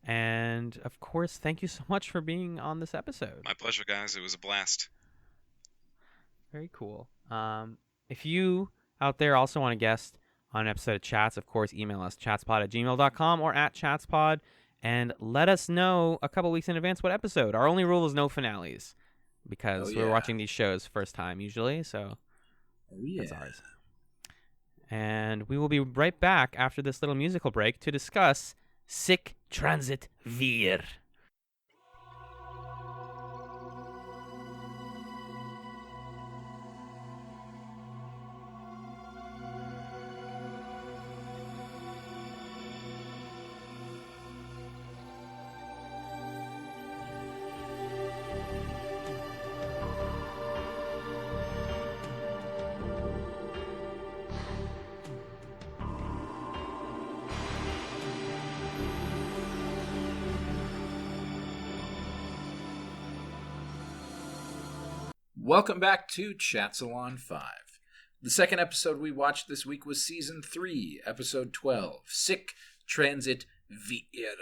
and of course, thank you so much for being on this episode. My pleasure, guys. It was a blast. Very cool. If you out there also want to guest on an episode of Chats, of course, email us chatspod@gmail.com or @chatspod, and let us know a couple weeks in advance what episode. Our only rule is no finales, because we're watching these shows first time usually, so that's ours. And we will be right back after this little musical break to discuss Sic Transit Vir. Welcome back to Chatzylon 5. The second episode we watched this week was Season 3, Episode 12, Sic Transit Vir.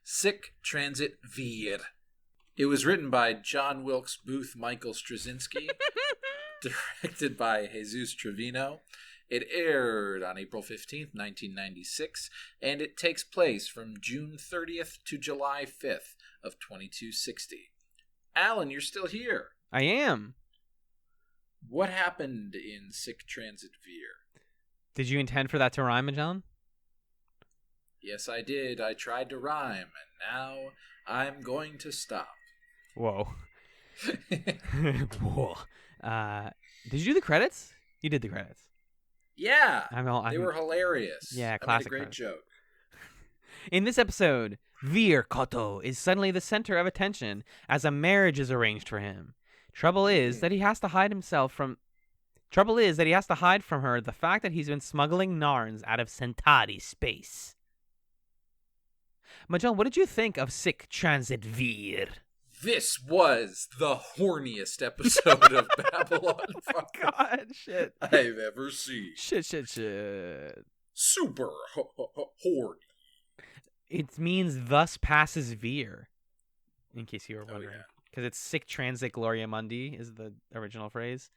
Sic Transit Vir. It was written by John Wilkes Booth Michael Straczynski, directed by Jesus Trevino. It aired on April 15th, 1996, and it takes place from June 30th to July 5th of 2260. Alan, you're still here. I am. What happened in Sic Transit Vir? Did you intend for that to rhyme, Magellan? Yes, I did. I tried to rhyme, and now I'm going to stop. Whoa. Whoa. Did you do the credits? You did the credits. Yeah. They were hilarious. Yeah, classic. I made a great joke. In this episode, Vir Koto is suddenly the center of attention as a marriage is arranged for him. Trouble is that he has to hide from her the fact that he's been smuggling Narns out of Centauri space. Magellan, what did you think of Sic Transit Vir? This was the horniest episode of Babylon 5 God, shit. I've ever seen. Shit. Super horny. It means thus passes Vir. in case you were Oh, wondering. yeah. Because it's sic transit gloria mundi is the original phrase.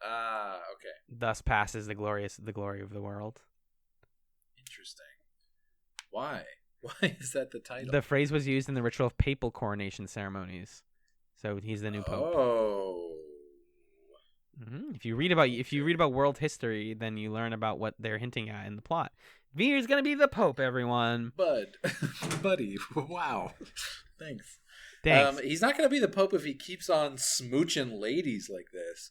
Okay. Thus passes the glory of the world. Interesting. Why? Why is that the title? The phrase was used in the ritual of papal coronation ceremonies. So he's the new pope. Oh. If you read about world history, then you learn about what they're hinting at in the plot. Vir's gonna be the pope, everyone. Buddy. Wow. Thanks. He's not gonna be the pope if he keeps on smooching ladies like this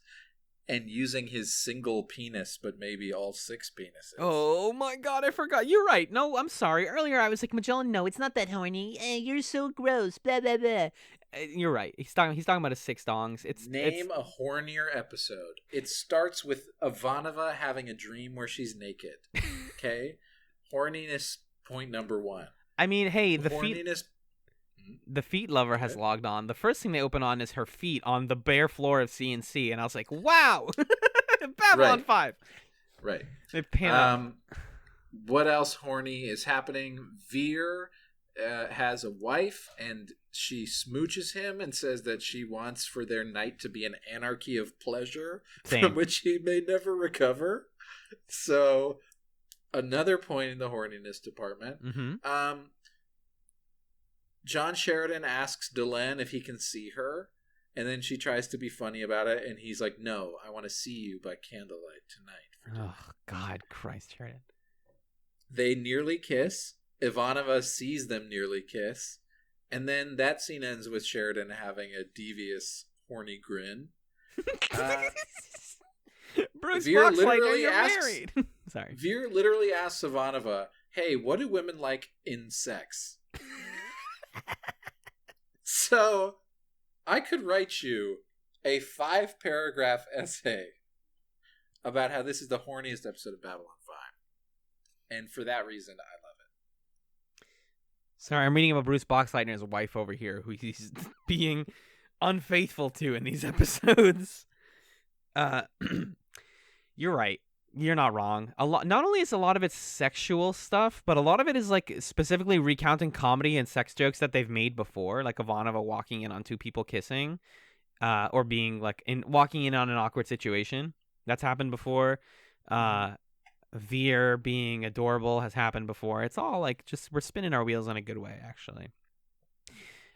and using his single penis, but maybe all 6 penises. Oh my god, I forgot. You're right. No, I'm sorry. Earlier I was like, Magellan, no, it's not that horny. You're so gross. Blah blah blah. You're right. He's talking about his 6 dongs. Name a hornier episode. It starts with Ivanova having a dream where she's naked. Okay? Horniness point number 1. I mean, hey, the feet lover has logged on. The first thing they open on is her feet on the bare floor of CNC, and I was like, wow! Babylon 5. Right. They pan up. What else horny is happening? Vir has a wife, and she smooches him and says that she wants for their night to be an anarchy of pleasure from which he may never recover. So, another point in the horniness department. Mm-hmm. John Sheridan asks Delenn if he can see her, and then she tries to be funny about it, and he's like, no, I want to see you by candlelight tonight. Oh, God, Christ, Sheridan. They nearly kiss. Ivanova sees them nearly kiss, and then that scene ends with Sheridan having a devious, horny grin. Bruce Vir Fox, literally you're asks, married. Sorry. Vir literally asks Ivanova, hey, what do women like in sex? So, I could write you a 5-paragraph essay about how this is the horniest episode of Babylon 5. And for that reason, I love it. Sorry, I'm reading about Bruce Boxleitner's wife over here, who he's being unfaithful to in these episodes. You're right. You're not wrong. Not only is a lot of it sexual stuff, but a lot of it is like specifically recounting comedy and sex jokes that they've made before, like Ivanova walking in on 2 people kissing, or being like walking in on an awkward situation. That's happened before. Vir being adorable has happened before. It's all like just we're spinning our wheels in a good way, actually.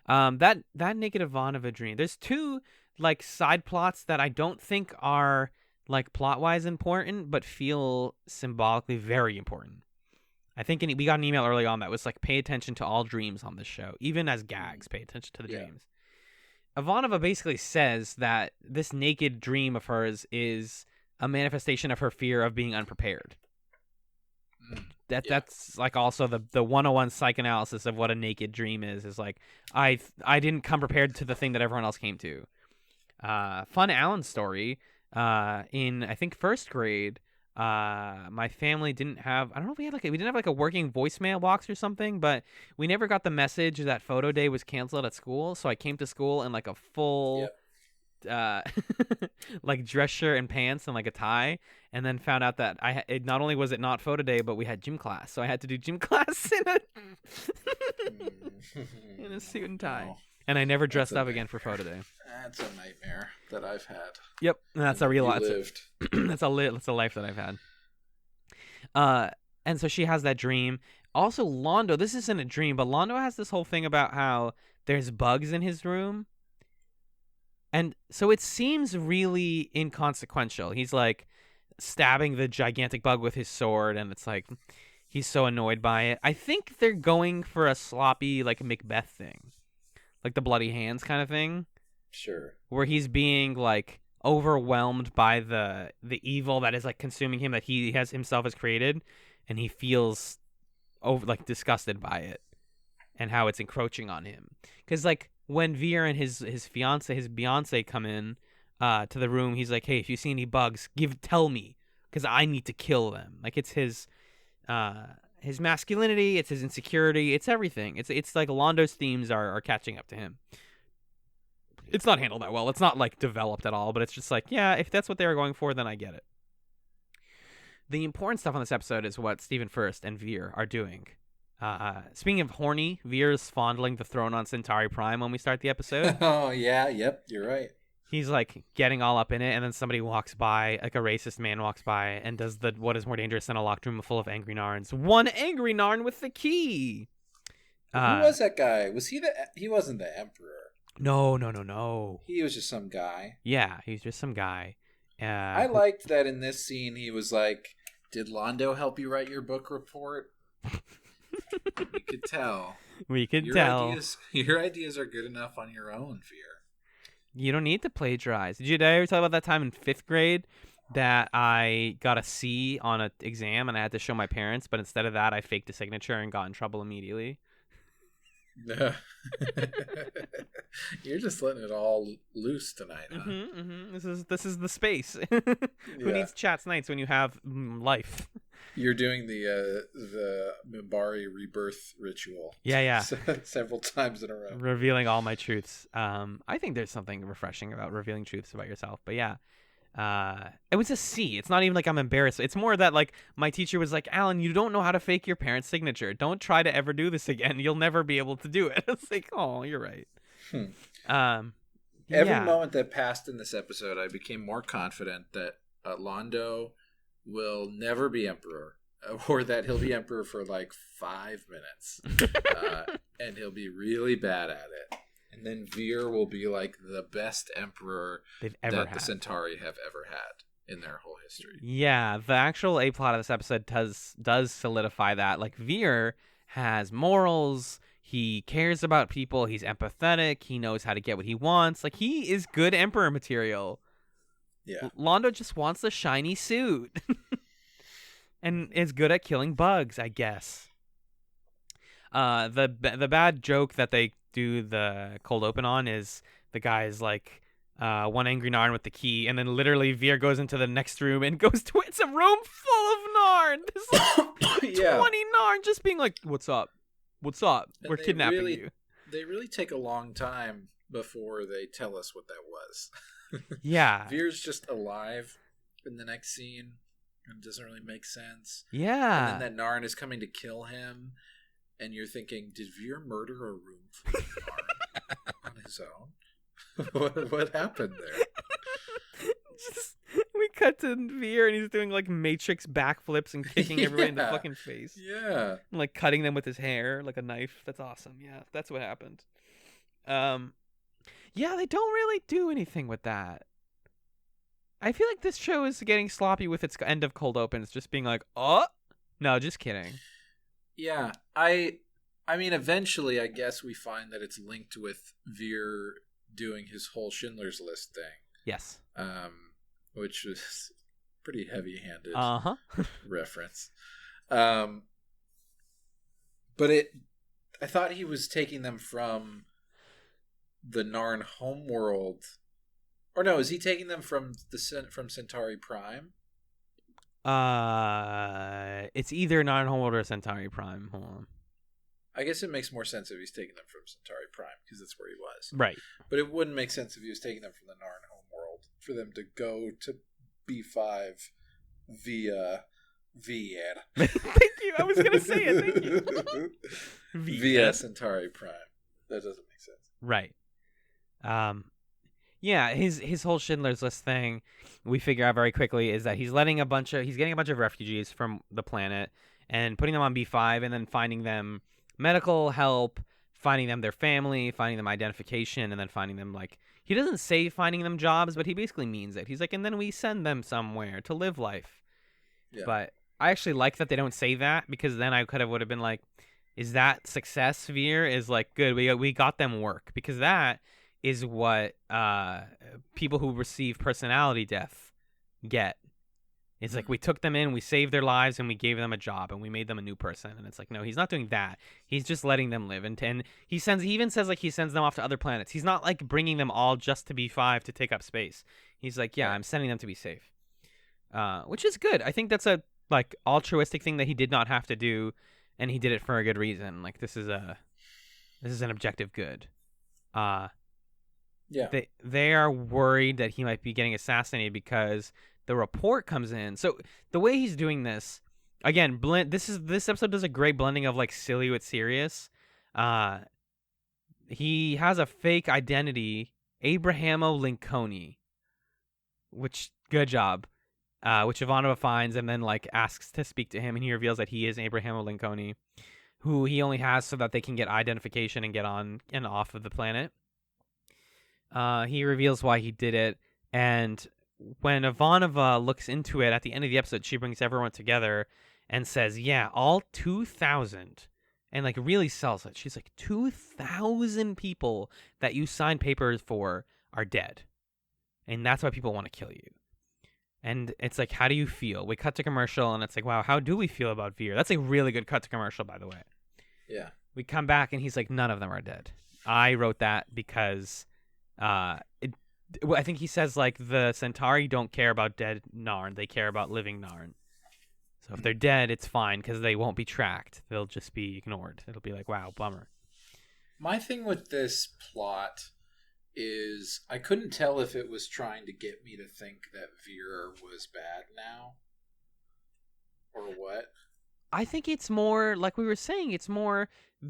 That naked Ivanova dream. There's 2 like side plots that I don't think are like plot-wise important, but feel symbolically very important. I think we got an email early on that was like, pay attention to all dreams on this show. Even as gags, pay attention to the dreams. Ivanova basically says that this naked dream of hers is a manifestation of her fear of being unprepared. That's like also the 101 psychoanalysis of what a naked dream is like, I didn't come prepared to the thing that everyone else came to. Fun Alan story. In I think 1st grade, my family didn't have, I don't know if we didn't have like a working voicemail box or something, but we never got the message that photo day was canceled at school. So I came to school in like a full, like dress shirt and pants and like a tie, and then found out that not only was it not photo day, but we had gym class. So I had to do gym class in a suit and tie. Oh. And I never dressed up again for photo day. That's a nightmare that I've had. Yep, that's a real life. That's a life that I've had. And so she has that dream. Also, Londo. This isn't a dream, but Londo has this whole thing about how there's bugs in his room, and so it seems really inconsequential. He's like stabbing the gigantic bug with his sword, and it's like he's so annoyed by it. I think they're going for a sloppy like Macbeth thing. Like the bloody hands kind of thing. Sure. Where he's being like overwhelmed by the evil that is like consuming him, that he himself has created, and he feels disgusted by it and how it's encroaching on him. Because like when Vir and his Beyonce come in to the room, he's like, hey, if you see any bugs, tell me, because I need to kill them. Like it's his masculinity, it's his insecurity, it's everything. It's like Londo's themes are catching up to him. It's not handled that well. It's not like developed at all, but it's just like, yeah, if that's what they were going for, then I get it. The important stuff on this episode is what Stephen Furst and Vir are doing. Speaking of horny, Vir's fondling the throne on Centauri Prime when we start the episode. Oh, yeah, yep, you're right. He's like getting all up in it, and then somebody walks by, like a racist man walks by, and does the what is more dangerous than a locked room full of angry Narns? One angry Narn with the key. Who was that guy? Was he he wasn't the Emperor. No. He was just some guy. Yeah, he's just some guy. I liked that in this scene he was like, "Did Londo help you write your book report?" We could tell. Your ideas are good enough on your own, Vir. You don't need to plagiarize. Did I ever tell you about that time in 5th grade that I got a C on an exam and I had to show my parents, but instead of that I faked a signature and got in trouble immediately? You're just letting it all loose tonight, huh? This is the space. Who needs chats nights when you have life? You're doing the Mimbari rebirth ritual. Yeah. Several times in a row. Revealing all my truths. I think there's something refreshing about revealing truths about yourself. But yeah. It was a C. It's not even like I'm embarrassed. It's more that like my teacher was like, Alan, you don't know how to fake your parents' signature. Don't try to ever do this again. You'll never be able to do it. It's like, oh, you're right. Every moment that passed in this episode, I became more confident that Londo will never be emperor, or that he'll be emperor for like 5 minutes, and he'll be really bad at it. And then Vir will be like the best emperor the Centauri have ever had in their whole history. Yeah, the actual A plot of this episode does solidify that. Like, Vir has morals. He cares about people. He's empathetic. He knows how to get what he wants. Like, he is good emperor material. Yeah. Londo just wants the shiny suit. And is good at killing bugs, I guess. The bad joke that they do the cold open on is the guy's like one angry Narn with the key, and then literally Vir goes into the next room and goes to it's a room full of Narn. There's like 20 Narn just being like, "What's up? What's up? We're kidnapping you." They really take a long time before they tell us what that was. Yeah. Vir's just alive in the next scene. It doesn't really make sense. Yeah. And then that Narn is coming to kill him. And you're thinking, did Vir murder a room full of Narn on his own? What happened there? We cut to Vir and he's doing like Matrix backflips and kicking everybody in the fucking face. Yeah. And like cutting them with his hair like a knife. That's awesome. Yeah, that's what happened. Yeah, they don't really do anything with that. I feel like this show is getting sloppy with its end of cold opens, just being like, oh, no, just kidding. Yeah, I mean, eventually, I guess we find that it's linked with Vir doing his whole Schindler's List thing. Yes. Which was pretty heavy-handed reference. But I thought he was taking them from the Narn homeworld. Or no, is he taking them from Centauri Prime? It's either Narn homeworld or Centauri Prime. Hold on. I guess it makes more sense if he's taking them from Centauri Prime, because that's where he was. Right. But it wouldn't make sense if he was taking them from the Narn homeworld for them to go to B5 via Vir. Thank you. I was going to say it. Thank you. Via Centauri Prime. That doesn't make sense. Right. Yeah, his whole Schindler's List thing, we figure out very quickly, is that he's getting a bunch of refugees from the planet and putting them on B5 and then finding them medical help, finding them their family, finding them identification, and then finding them, like, he doesn't say finding them jobs, but he basically means it. He's like, and then we send them somewhere to live life. Yeah. But I actually like that they don't say that, because then I would have been like, is that success, Vir? Is like, good, we got them work, because that is what people who receive personality death get. It's like, we took them in, we saved their lives, and we gave them a job, and we made them a new person. And it's like, no, he's not doing that. He's just letting them live. And he even says like he sends them off to other planets. He's not like bringing them all just to B5 to take up space. He's like, yeah, I'm sending them to be safe, which is good. I think that's a like altruistic thing that he did not have to do, and he did it for a good reason. Like, this is an objective good. Yeah. They are worried that he might be getting assassinated because the report comes in. So the way he's doing this again, this episode does a great blending of like silly with serious. He has a fake identity, Abrahamo Lincolni, which good job. Which Ivanova finds and then like asks to speak to him, and he reveals that he is Abrahamo Lincolni, who he only has so that they can get identification and get on and off of the planet. He reveals why he did it, and when Ivanova looks into it at the end of the episode, she brings everyone together and says, yeah, all 2,000, and like really sells it. She's like, 2,000 people that you signed papers for are dead, and that's why people want to kill you. And it's like, how do you feel? We cut to commercial, and it's like, wow, how do we feel about Vir? That's a really good cut to commercial, by the way. Yeah. We come back, and he's like, none of them are dead. I wrote that because I think he says, like, the Centauri don't care about dead Narn. They care about living Narn. So if they're dead, it's fine because they won't be tracked. They'll just be ignored. It'll be like, wow, bummer. My thing with this plot is I couldn't tell if it was trying to get me to think that Vir was bad now or what. I think it's more, like we were saying, it's more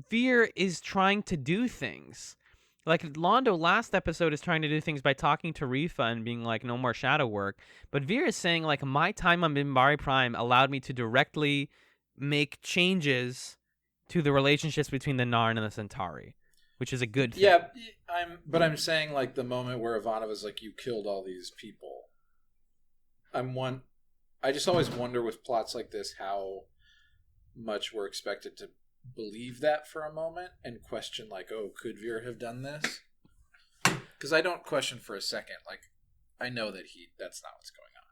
Vir is trying to do things. Like Londo last episode is trying to do things by talking to Rifa and being like, no more shadow work. But Vir is saying, like, my time on Minbari Prime allowed me to directly make changes to the relationships between the Narn and the Centauri, which is a good thing. Yeah, I'm saying, like, the moment where Ivanova's like, you killed all these people. I just always wonder with plots like this how much we're expected to believe that for a moment and question, like, oh, could Vir have done this? Because I don't question for a second. Like, I know that that's not what's going on.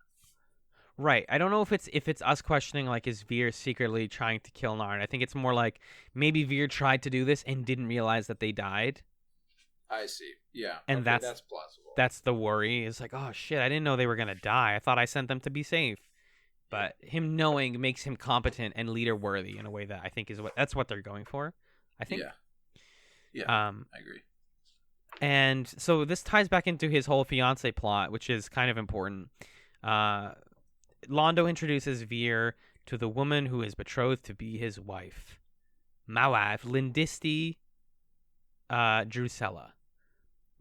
Right. I don't know if it's us questioning, like, is Vir secretly trying to kill Narn? I think it's more like maybe Vir tried to do this and didn't realize that they died. I see. Yeah. And okay, that's plausible. That's the worry. It's like, oh shit, I didn't know they were gonna die. I thought I sent them to be safe. But him knowing makes him competent and leader worthy in a way that I think that's what they're going for. I think. Yeah. I agree. And so this ties back into his whole fiance plot, which is kind of important. Londo introduces Vir to the woman who is betrothed to be his wife. My wife, Lindisti Drusilla.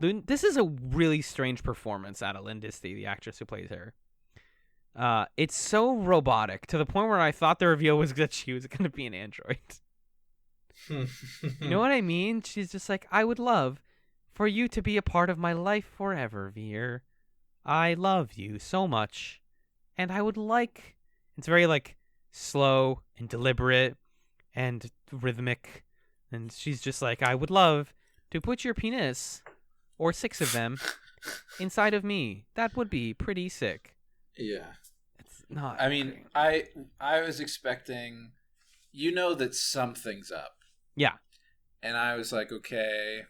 This is a really strange performance out of Lindisti, the actress who plays her. It's so robotic to the point where I thought the reveal was that she was going to be an android. You know what I mean? She's just like, I would love for you to be a part of my life forever, Vir. I love you so much. And I would like... It's very, like, slow and deliberate and rhythmic. And she's just like, I would love to put your penis, or 6 of them, inside of me. That would be pretty sick. Yeah. It's not. I mean, I was expecting, that something's up. Yeah. And I was like, okay,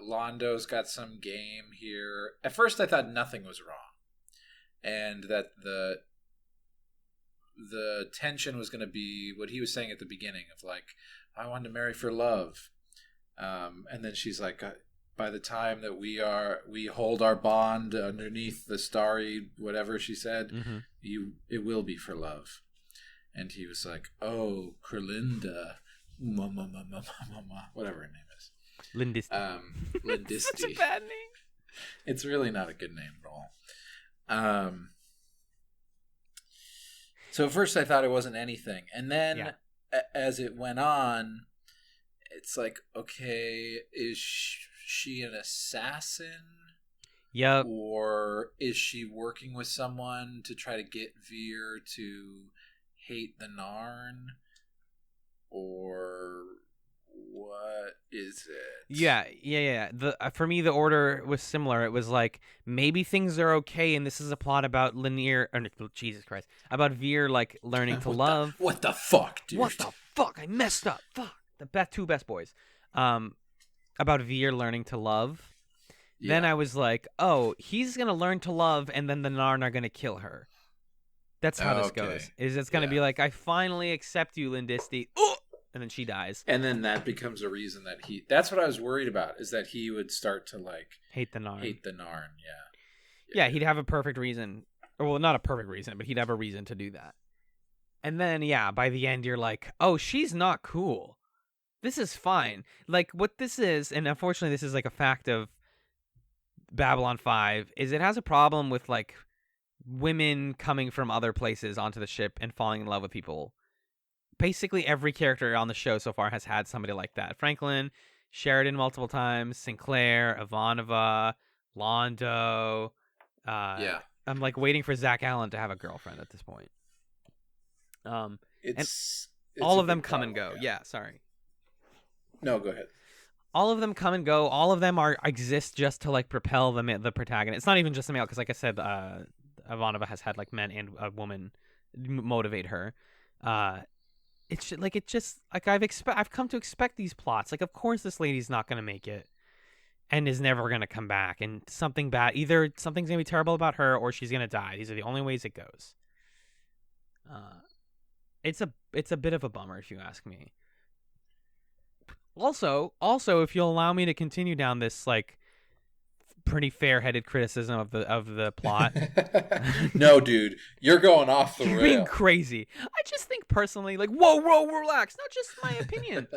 Londo's got some game here. At first I thought nothing was wrong. And that the tension was going to be what he was saying at the beginning of, like, I wanted to marry for love. And then she's like, by the time that we hold our bond underneath the starry whatever she said, it will be for love. And he was like, oh, Kerlinda, whatever her name is. Lindisti. Lindisti. Such a bad name. It's really not a good name at all. So at first I thought it wasn't anything. And then as it went on, it's like, okay, is she an assassin? Yep. Or is she working with someone to try to get Vir to hate the Narn? Or what is it? Yeah. For me, the order was similar. It was like, maybe things are okay, and this is a plot about Jesus Christ, about Vir, like, learning to love. What the fuck, dude? What the fuck? I messed up. Fuck. The two best boys. About Vir learning to love. Yeah. Then I was like, oh, he's gonna learn to love, and then the Narn are gonna kill her. That's how this goes. It's gonna be like, I finally accept you, Lindisti. Oh! And then she dies. And then that becomes a reason that that's what I was worried about, is that he would start to, like, hate the Narn. Yeah, he'd have a perfect reason. well, not a perfect reason, but he'd have a reason to do that. And then, yeah, by the end, you're like, oh, she's not cool. This is fine. Like, what this is, and unfortunately this is like a fact of Babylon 5, is it has a problem with, like, women coming from other places onto the ship and falling in love with people. Basically, every character on the show so far has had somebody like that. Franklin, Sheridan multiple times, Sinclair, Ivanova, Londo. Yeah. I'm, like, waiting for Zach Allen to have a girlfriend at this point. It's all a of them big come and problem, go. Yeah, sorry. No, go ahead. All of them come and go. All of them exist just to, like, propel the protagonist. It's not even just a male, because, like I said, Ivanova has had, like, men and a woman motivate her. It's like, it just, like, I've come to expect these plots. Like, of course this lady's not gonna make it and is never gonna come back, and something bad, either something's gonna be terrible about her or she's gonna die. These are the only ways it goes. It's a bit of a bummer, if you ask me. Also, if you'll allow me to continue down this, like, pretty fair-headed criticism of the plot. No, dude, you're going off the You're rail. being crazy. I just think personally, like, whoa, relax. Not just my opinion.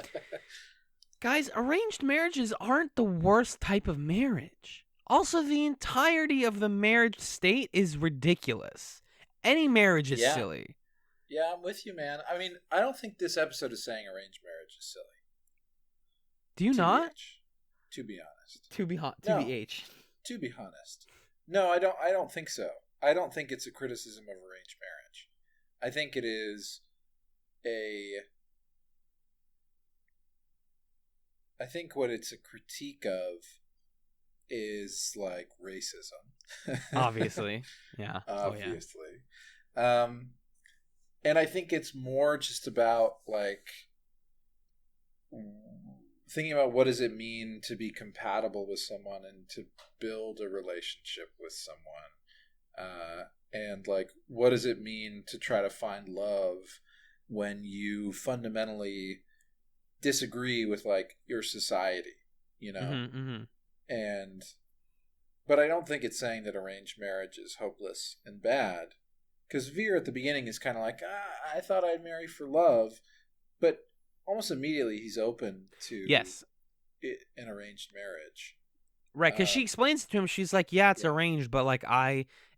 Guys, arranged marriages aren't the worst type of marriage. Also, the entirety of the marriage state is ridiculous. Any marriage is silly. Yeah, I'm with you, man. I mean, I don't think this episode is saying arranged marriage is silly. Do you not? To be honest. To be honest. No, I don't think so. I don't think it's a criticism of arranged marriage. I think it is I think what it's a critique of is, like, racism. Obviously. Yeah. Obviously. Oh, yeah. And I think it's more just about, like, thinking about what does it mean to be compatible with someone and to build a relationship with someone. And, like, what does it mean to try to find love when you fundamentally disagree with, like, your society, you know? Mm-hmm. But I don't think it's saying that arranged marriage is hopeless and bad. Because Vir at the beginning is kind of like, I thought I'd marry for love. But almost immediately he's open to an arranged marriage. Right, because she explains to him, she's like, yeah, it's arranged, but, like,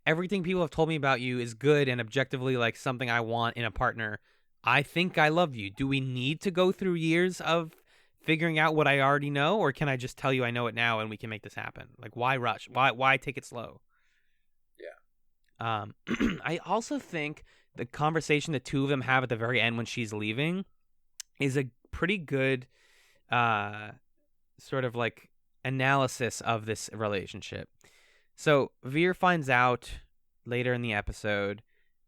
everything people have told me about you is good and objectively, like, something I want in a partner. I think I love you. Do we need to go through years of figuring out what I already know, or can I just tell you I know it now and we can make this happen? Like, why rush? Why take it slow? Yeah. I also think the conversation the two of them have at the very end when she's leaving is a pretty good sort of, like, analysis of this relationship. So Vir finds out later in the episode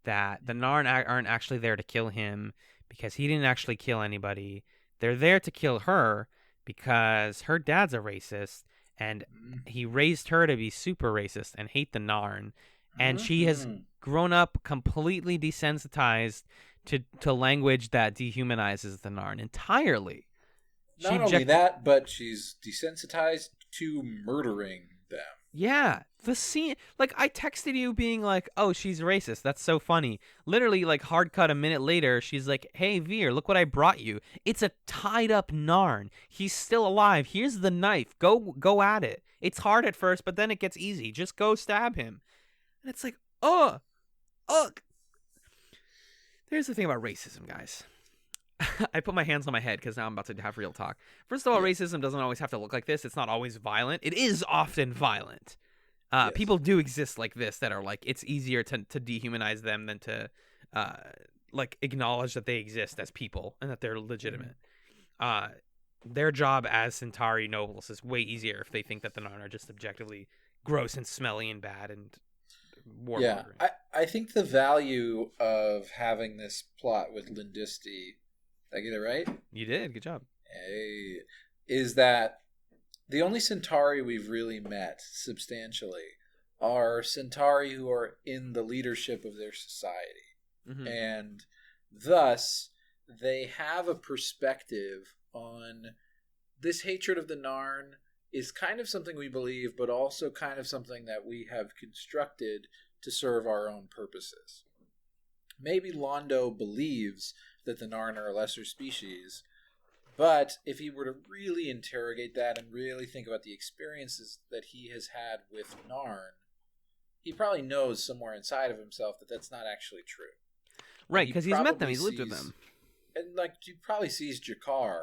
that the Narn aren't actually there to kill him because he didn't actually kill anybody. They're there to kill her because her dad's a racist and he raised her to be super racist and hate the Narn. And she has grown up completely desensitized to language that dehumanizes the Narn entirely. Not only that, but she's desensitized to murdering them. Yeah, the scene, like, I texted you being like, oh, she's racist. That's so funny. Literally, like, hard cut a minute later, she's like, hey, Vir, look what I brought you. It's a tied up Narn. He's still alive. Here's the knife. Go at it. It's hard at first, but then it gets easy. Just go stab him. And it's like, ugh. There's the thing about racism, guys. I put my hands on my head because now I'm about to have real talk. First of all, racism doesn't always have to look like this. It's not always violent. It is often violent. People do exist like this that are like, it's easier to dehumanize them than to like acknowledge that they exist as people and that they're legitimate. Their job as Centauri nobles is way easier if they think that the Narn are just objectively gross and smelly and bad and war mongering. I think the value of having this plot with Lindisti, did I get it right? You did. Good job. Hey, is that the only Centauri we've really met substantially are Centauri who are in the leadership of their society. Mm-hmm. And thus, they have a perspective on this hatred of the Narn is kind of something we believe, but also kind of something that we have constructed to serve our own purposes. Maybe Londo believes that the Narn are a lesser species, but if he were to really interrogate that and really think about the experiences that he has had with Narn, he probably knows somewhere inside of himself that that's not actually true. Right, because he's met them, he's lived with them. And like, he probably sees Jakar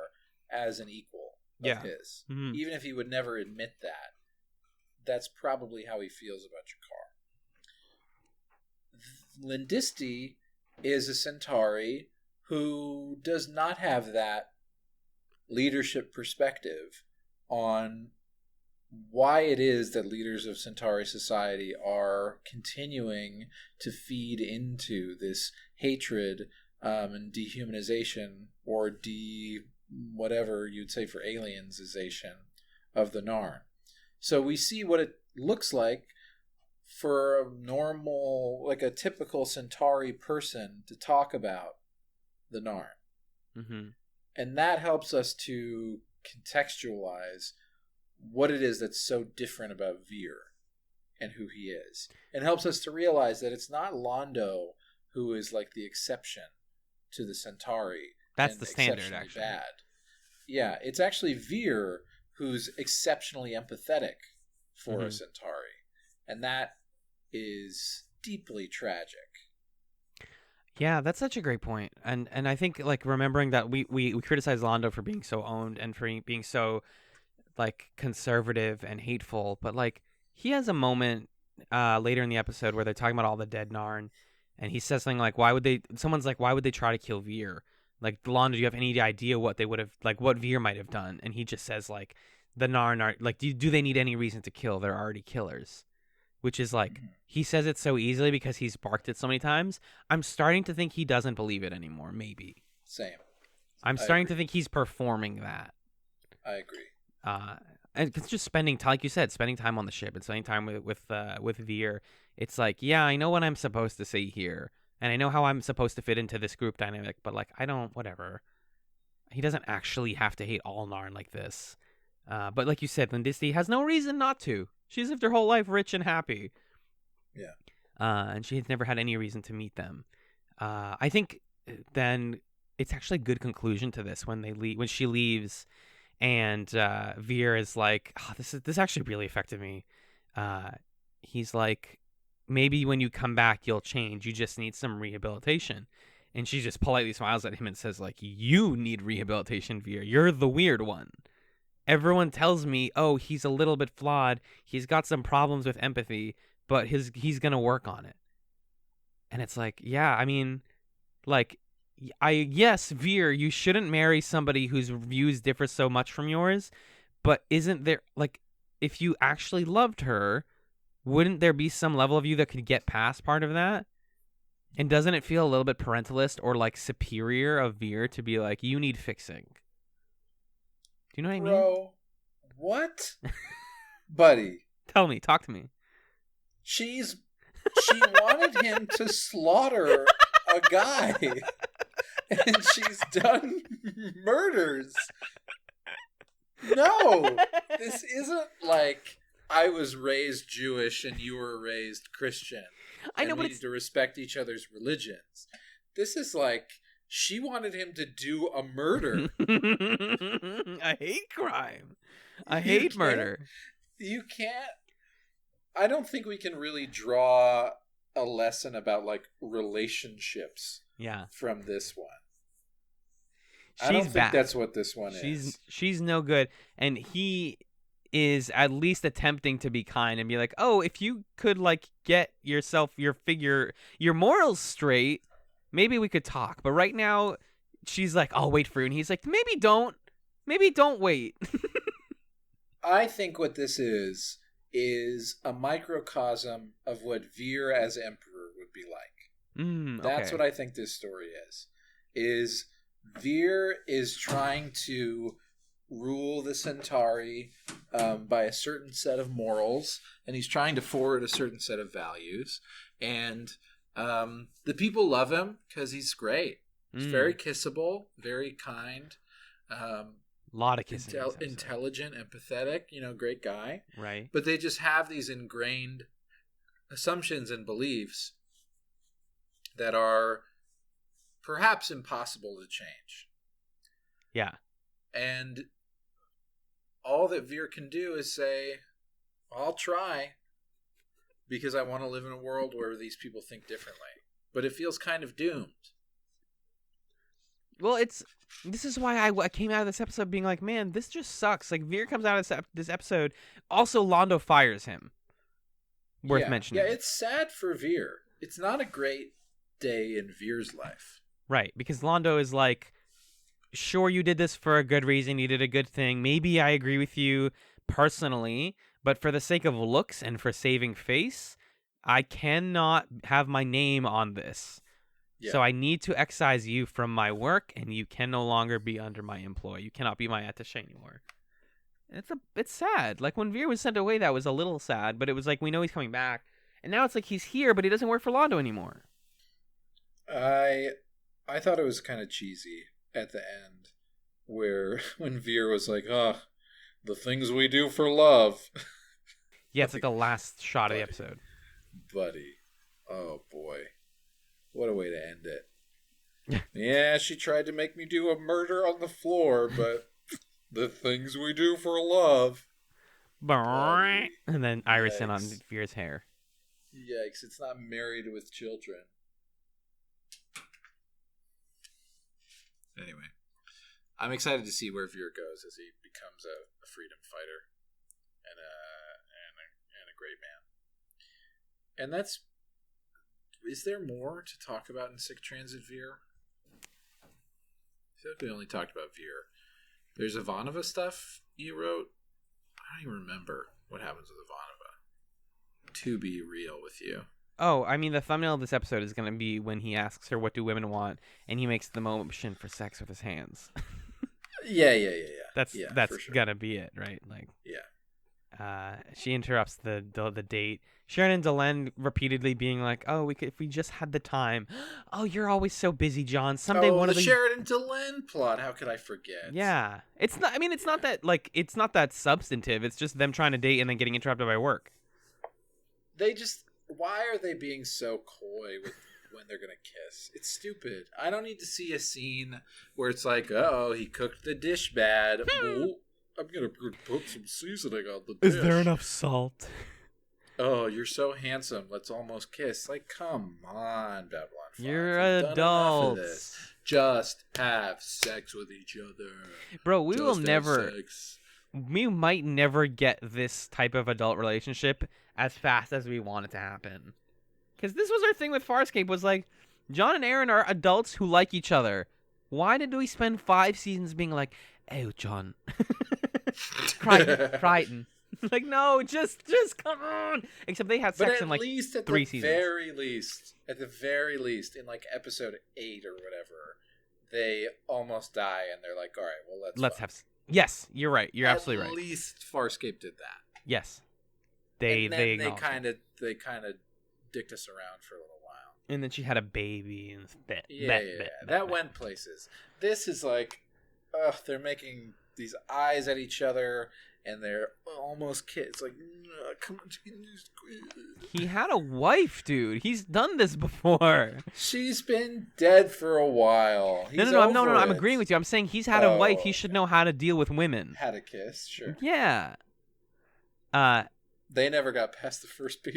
as an equal of his. Mm-hmm. Even if he would never admit that, that's probably how he feels about Jakar. Lindisti is a Centauri who does not have that leadership perspective on why it is that leaders of Centauri society are continuing to feed into this hatred and dehumanization, or whatever you'd say for aliensization of the Narn. So we see what it looks like for a normal, like a typical Centauri person to talk about the Narn. Mm-hmm. And that helps us to contextualize what it is that's so different about Vir and who he is. And helps us to realize that it's not Londo who is like the exception to the Centauri. That's the standard, actually. Bad. Yeah, it's actually Vir who's exceptionally empathetic for a Centauri. And that is deeply tragic. Yeah, that's such a great point. And I think, like, remembering that we criticize Londo for being so owned and for being so, like, conservative and hateful, but, like, he has a moment later in the episode where they're talking about all the dead Narn, and he says something like, why would they try to kill Vir? Like, Londo, do you have any idea what they would have, like, what Vir might have done? And he just says, like, the Narn are, like, do they need any reason to kill? They're already killers. Which is, like, he says it so easily because he's barked it so many times. I'm starting to think he doesn't believe it anymore, maybe. Same. I'm starting to think he's performing that. I agree. And it's just spending time, like you said, spending time on the ship and spending time with Vir. It's like, yeah, I know what I'm supposed to say here, and I know how I'm supposed to fit into this group dynamic, but, like, I don't, whatever. He doesn't actually have to hate all Narn like this. But like you said, Lindisti has no reason not to. She's lived her whole life rich and happy. Yeah. And she has never had any reason to meet them. I think then it's actually a good conclusion to this when she leaves, and Vir is like, oh, this actually really affected me. He's like, maybe when you come back you'll change. You just need some rehabilitation. And she just politely smiles at him and says, like, you need rehabilitation, Vir. You're the weird one. Everyone tells me, oh, he's a little bit flawed. He's got some problems with empathy, but he's going to work on it. And it's like, yeah, I mean, like, yes, Vir, you shouldn't marry somebody whose views differ so much from yours, but isn't there, like, if you actually loved her, wouldn't there be some level of you that could get past part of that? And doesn't it feel a little bit parentalist or, like, superior of Vir to be like, you need fixing? Do you know what I mean? Bro, what? Buddy. Talk to me. She wanted him to slaughter a guy. And she's done murders. No, this isn't like I was raised Jewish and you were raised Christian. I know, but we need to respect each other's religions. This is like she wanted him to do a murder. I hate crime. I hate murder. You can't. I don't think we can really draw a lesson about, like, relationships from this one. I don't think that's what this one is. She's no good. And he is at least attempting to be kind and be like, oh, if you could, like, get yourself, your morals straight, maybe we could talk. But right now, she's like, I'll wait for you. And he's like, maybe don't wait. I think what this is a microcosm of what Vir as emperor would be like. That's what I think this story is Vir is trying to rule the Centauri by a certain set of morals, and he's trying to forward a certain set of values, and the people love him because he's great. He's very kissable, very kind, a lot of kissing, intelligent, empathetic, great guy. Right. But they just have these ingrained assumptions and beliefs that are perhaps impossible to change. Yeah. And all that Vir can do is say, I'll try, because I want to live in a world where these people think differently. But it feels kind of doomed. Well, this is why I came out of this episode being like, man, this just sucks. Like, Vir comes out of this episode. Also, Londo fires him. Worth mentioning. Yeah, it's sad for Vir. It's not a great day in Vir's life. Right, because Londo is like, sure, you did this for a good reason. You did a good thing. Maybe I agree with you personally, but for the sake of looks and for saving face, I cannot have my name on this. Yeah. So I need to excise you from my work, and you can no longer be under my employ. You cannot be my attaché anymore. It's sad. Like, when Vir was sent away, that was a little sad, but it was like, we know he's coming back. And now it's like he's here, but he doesn't work for Londo anymore. I thought it was kind of cheesy at the end, where when Vir was like, the things we do for love. Yeah, it's like the last shot of the episode. Buddy. Oh, boy. What a way to end it. Yeah, she tried to make me do a murder on the floor, but the things we do for love. And then Irison on Vir's hair. Yikes, it's not married with children. Anyway, I'm excited to see where Vir goes as he becomes a freedom fighter and a great man. And is there more to talk about in Sick Transit Vir? I feel like we only talked about Vir. There's Ivanova stuff you wrote. I don't even remember what happens with Ivanova. To be real with you. Oh, I mean, the thumbnail of this episode is going to be when he asks her, what do women want? And he makes the motion for sex with his hands. Yeah. That's sure. going to be it, right? Like, yeah. She interrupts the date. Sharon and Delenn repeatedly being like, "Oh, if we just had the time. Oh, you're always so busy, John. Someday one of the Sharon and Delenn plot. How could I forget?" Yeah, it's not. I mean, it's not that it's not that substantive. It's just them trying to date and then getting interrupted by work. Why are they being so coy with when they're gonna kiss? It's stupid. I don't need to see a scene where it's like, "Oh, he cooked the dish bad." I'm gonna put some seasoning on the dish. Is there enough salt? Oh, you're so handsome. Let's almost kiss. Like, come on, Babylon 5. You're adults. Just have sex with each other. Bro, we might never get this type of adult relationship as fast as we want it to happen. Because this was our thing with Farscape, was like, John and Aaron are adults who like each other. Why did we spend 5 seasons being like, "Hey, John." Crichton. Like, no, just come on. Except they had sex in like 3 seasons. At the very least, in like episode 8 or whatever, they almost die, and they're like, "All right, well, let's have." Yes, you're right. You're absolutely right. At least Farscape did that. Yes, they kind of dicked us around for a little while. And then she had a baby and that went places. This is like, they're making these eyes at each other. And they're almost kids. Like, come on. He had a wife, dude. He's done this before. She's been dead for a while. No. I'm agreeing with you. I'm saying he's had a wife. He should know how to deal with women. Had a kiss, sure. Yeah. They never got past the first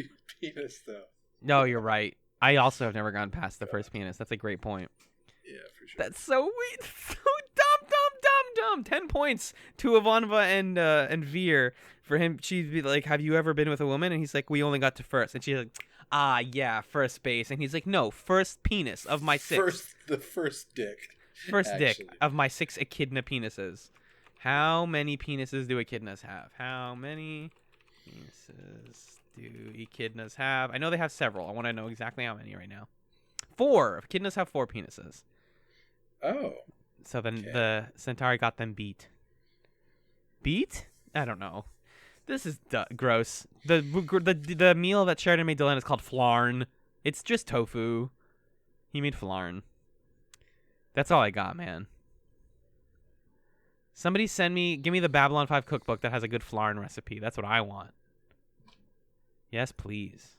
penis, though. No, you're right. I also have never gone past the first penis. That's a great point. Yeah, for sure. That's so weird. So dumb. 10 points to Ivanova and Vir for him. She'd be like, "Have you ever been with a woman?" And he's like, "We only got to first." And she's like, yeah, first base. And he's like, "No, first penis of my 6. The first dick. First dick of my 6 echidna penises." How many penises do echidnas have? How many penises do echidnas have? I know they have several. I want to know exactly how many right now. 4. Echidnas have 4 penises. Oh. So then the Centauri got them beat. Beat? I don't know. This is gross. The meal that Sheridan made Delenn is called flarn. It's just tofu. He made flarn. That's all I got, man. Somebody give me the Babylon 5 cookbook that has a good flarn recipe. That's what I want. Yes, please.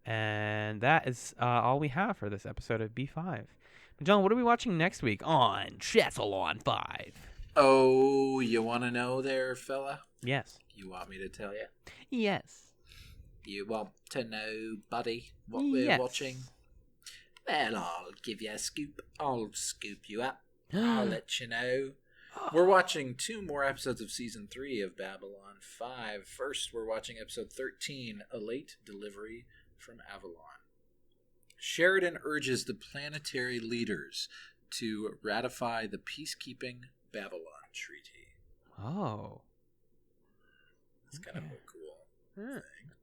And that is all we have for this episode of B5. John, what are we watching next week on Chatzylon 5? Oh, you want to know there, fella? Yes. You want me to tell you? Yes. You want to know, buddy, what Yes. we're watching? Well, I'll give you a scoop. I'll scoop you up. I'll let you know. We're watching 2 more episodes of Season 3 of Babylon 5. First, we're watching episode 13, A Late Delivery from Avalon. Sheridan urges the planetary leaders to ratify the peacekeeping Babylon Treaty. Oh. That's kind of a cool Huh. thing.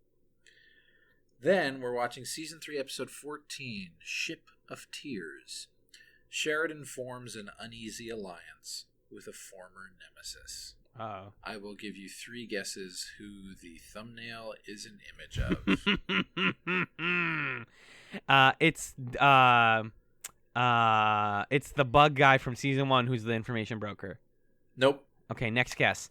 Then we're watching Season 3, Episode 14, Ship of Tears. Sheridan forms an uneasy alliance with a former nemesis. Oh. I will give you 3 guesses who the thumbnail is an image of. It's the bug guy from season 1 who's the information broker. Nope. Okay, next guess.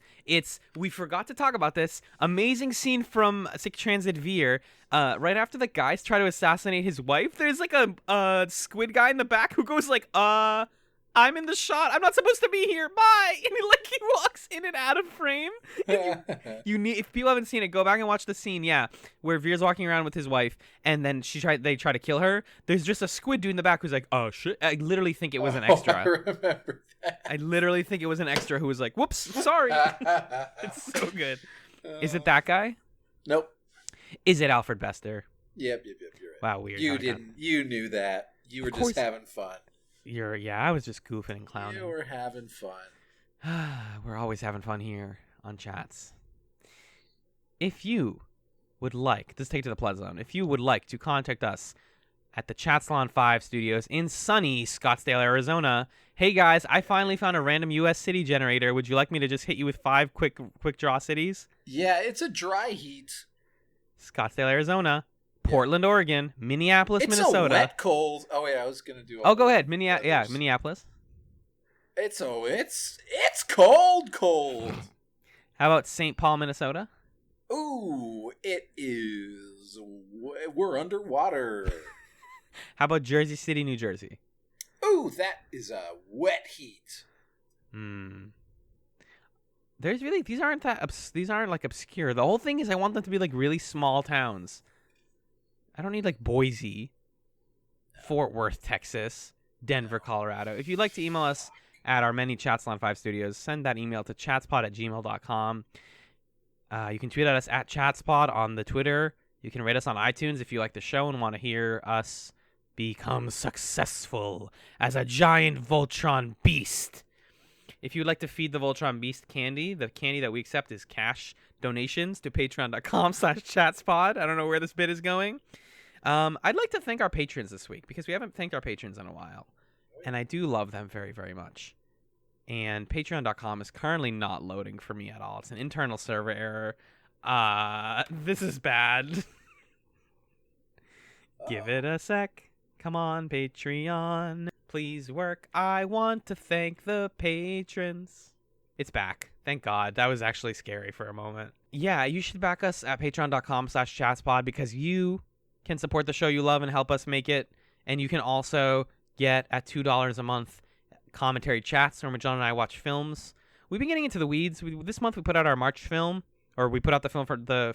We forgot to talk about this amazing scene from Transit Vir. Right after the guys try to assassinate his wife, there's like a squid guy in the back who goes like, I'm in the shot. I'm not supposed to be here. Bye. And he walks in and out of frame. If people haven't seen it, go back and watch the scene. Yeah, where Veer's walking around with his wife, and then they try to kill her. There's just a squid dude in the back who's like, oh shit. I literally think it was an extra. I remember that. I literally think it was an extra who was like, whoops, sorry. It's so good. Is it that guy? Nope. Is it Alfred Bester? Yep, you're right. Wow, weird. You knew that. You were just having fun. I was just goofing and clowning. You were having fun. We're always having fun here on Chats. If you would like, let's take it to the Pledge Zone. If you would like to contact us at the Chatzylon 5 studios in sunny Scottsdale, Arizona. Hey guys, I finally found a random US city generator. Would you like me to just hit you with 5 quick draw cities? Yeah, it's a dry heat. Scottsdale, Arizona. Portland, Oregon. Minneapolis, Minnesota. It's a wet cold. Oh wait, I was gonna do. Go ahead. Minneapolis. It's cold. How about St. Paul, Minnesota? Ooh, it is. We're underwater. How about Jersey City, New Jersey? Ooh, that is a wet heat. There's really these aren't like obscure. The whole thing is I want them to be like really small towns. I don't need like Boise, Fort Worth, Texas, Denver, Colorado. If you'd like to email us at our many Chatzylon 5 studios, send that email to chatspod@gmail.com. You can tweet at us at chatspod on the Twitter. You can rate us on iTunes if you like the show and want to hear us become successful as a giant Voltron beast. If you'd like to feed the Voltron Beast candy, the candy that we accept is cash donations to patreon.com/chatspod. I don't know where this bit is going. I'd like to thank our patrons this week because we haven't thanked our patrons in a while. And I do love them very, very much. And patreon.com is currently not loading for me at all. It's an internal server error. This is bad. Give it a sec. Come on, Patreon. Please work. I want to thank the patrons. It's back. Thank God. That was actually scary for a moment. Yeah, you should back us at patreon.com/chatspod because you can support the show you love and help us make it. And you can also get at $2 a month commentary chats where John and I watch films. We've been getting into the weeds. This month we put out our March film, or we put out the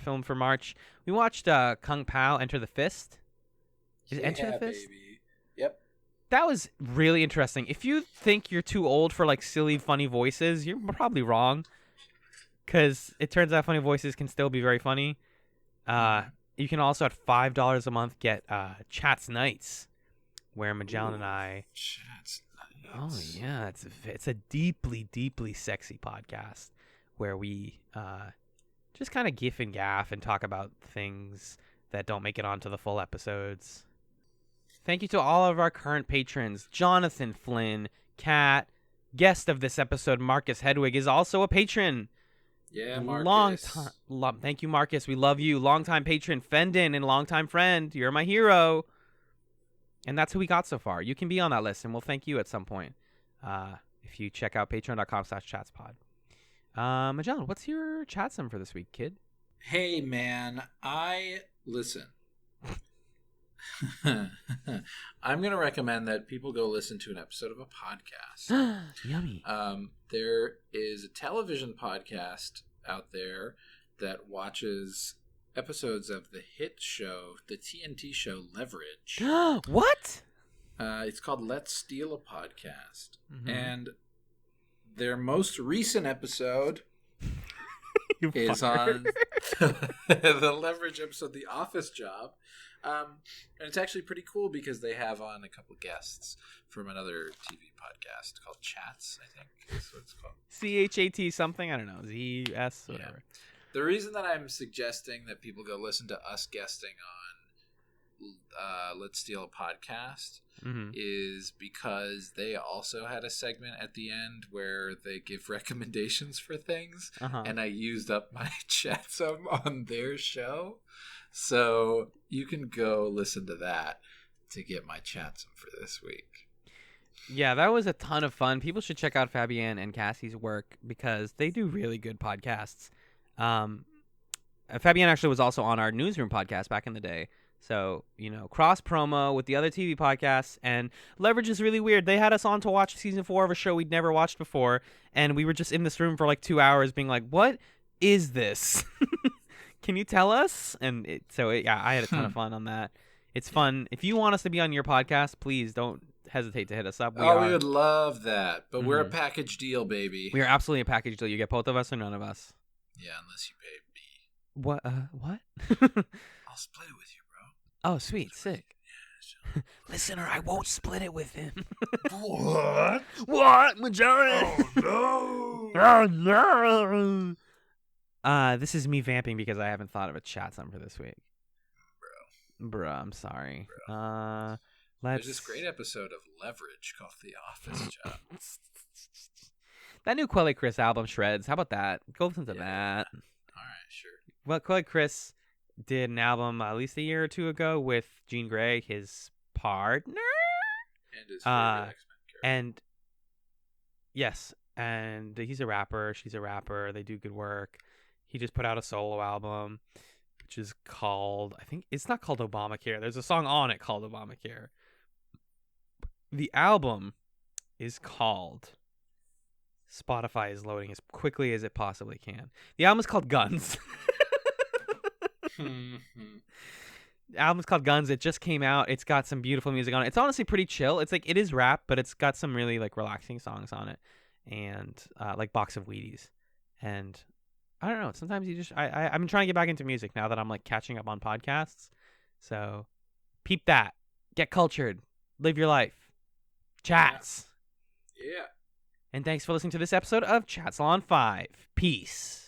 film for March. We watched Kung Pao Enter the Fist. Is it Enter the Fist? Baby. Yep. That was really interesting. If you think you're too old for like silly, funny voices, you're probably wrong. Because it turns out funny voices can still be very funny. You can also at $5 a month get Chats Nights, where Magellan and I. Chats Nights. Oh yeah, it's a deeply, deeply sexy podcast where we just kind of gif and gaff and talk about things that don't make it onto the full episodes. Thank you to all of our current patrons. Jonathan Flynn, Kat, guest of this episode, Marcus Hedwig, is also a patron. Yeah, Marcus. Thank you, Marcus. We love you. Longtime patron, Fendon, and longtime friend. You're my hero. And that's who we got so far. You can be on that list, and we'll thank you at some point if you check out patreon.com/chatspod. Magellan, what's your chatsum for this week, kid? Hey, man, listen. I'm going to recommend that people go listen to an episode of a podcast. Yummy. There is a television podcast out there that watches episodes of the hit show, the TNT show Leverage. What? It's called Let's Steal a Podcast. Mm-hmm. And their most recent episode is on the Leverage episode, The Office Job. And it's actually pretty cool because they have on a couple guests from another TV podcast called Chats, I think is what it's called. CHAT something? I don't know. ZS, whatever. Yeah. The reason that I'm suggesting that people go listen to us guesting on Let's Steal a Podcast is because they also had a segment at the end where they give recommendations for things, and I used up my Chatsum on their show. So you can go listen to that to get my Chatsum for this week. Yeah, that was a ton of fun. People should check out Fabienne and Cassie's work because they do really good podcasts. Fabienne actually was also on our Newsroom podcast back in the day. So, cross promo with the other TV podcasts, and Leverage is really weird. They had us on to watch season 4 of a show we'd never watched before, and we were just in this room for like 2 hours being like, what is this? Can you tell us? And I had a ton of fun on that. It's fun. If you want us to be on your podcast, please don't hesitate to hit us up. We would love that. But we're a package deal, baby. We are absolutely a package deal. You get both of us or none of us. Yeah, unless you pay me. What? I'll split it with you, bro. Oh, sweet. Sick. Yeah, listener, I won't split it with him. What? What? Majority? Oh, no. Oh, no. This is me vamping because I haven't thought of a chat sum for this week. Bro, I'm sorry. Bro. There's this great episode of Leverage called The Office Job. That new Quelly Chris album shreds. How about that? Go listen to that. All right, sure. Well, Quelly Chris did an album at least a year or two ago with Jean Grey, his partner. And his favorite X-Men character. And yes, and he's a rapper. She's a rapper. They do good work. He just put out a solo album, which is called, I think, it's not called Obamacare. There's a song on it called Obamacare. The album is called, Spotify is loading as quickly as it possibly can. The album is called Guns. The album's called Guns. It just came out. It's got some beautiful music on it. It's honestly pretty chill. It's like, it is rap, but it's got some really like relaxing songs on it, and like Box of Wheaties. And I don't know. Sometimes you just I've been trying to get back into music now that I'm like catching up on podcasts. So peep that. Get cultured. Live your life. Chats. Yeah. And thanks for listening to this episode of Chatzylon 5. Peace.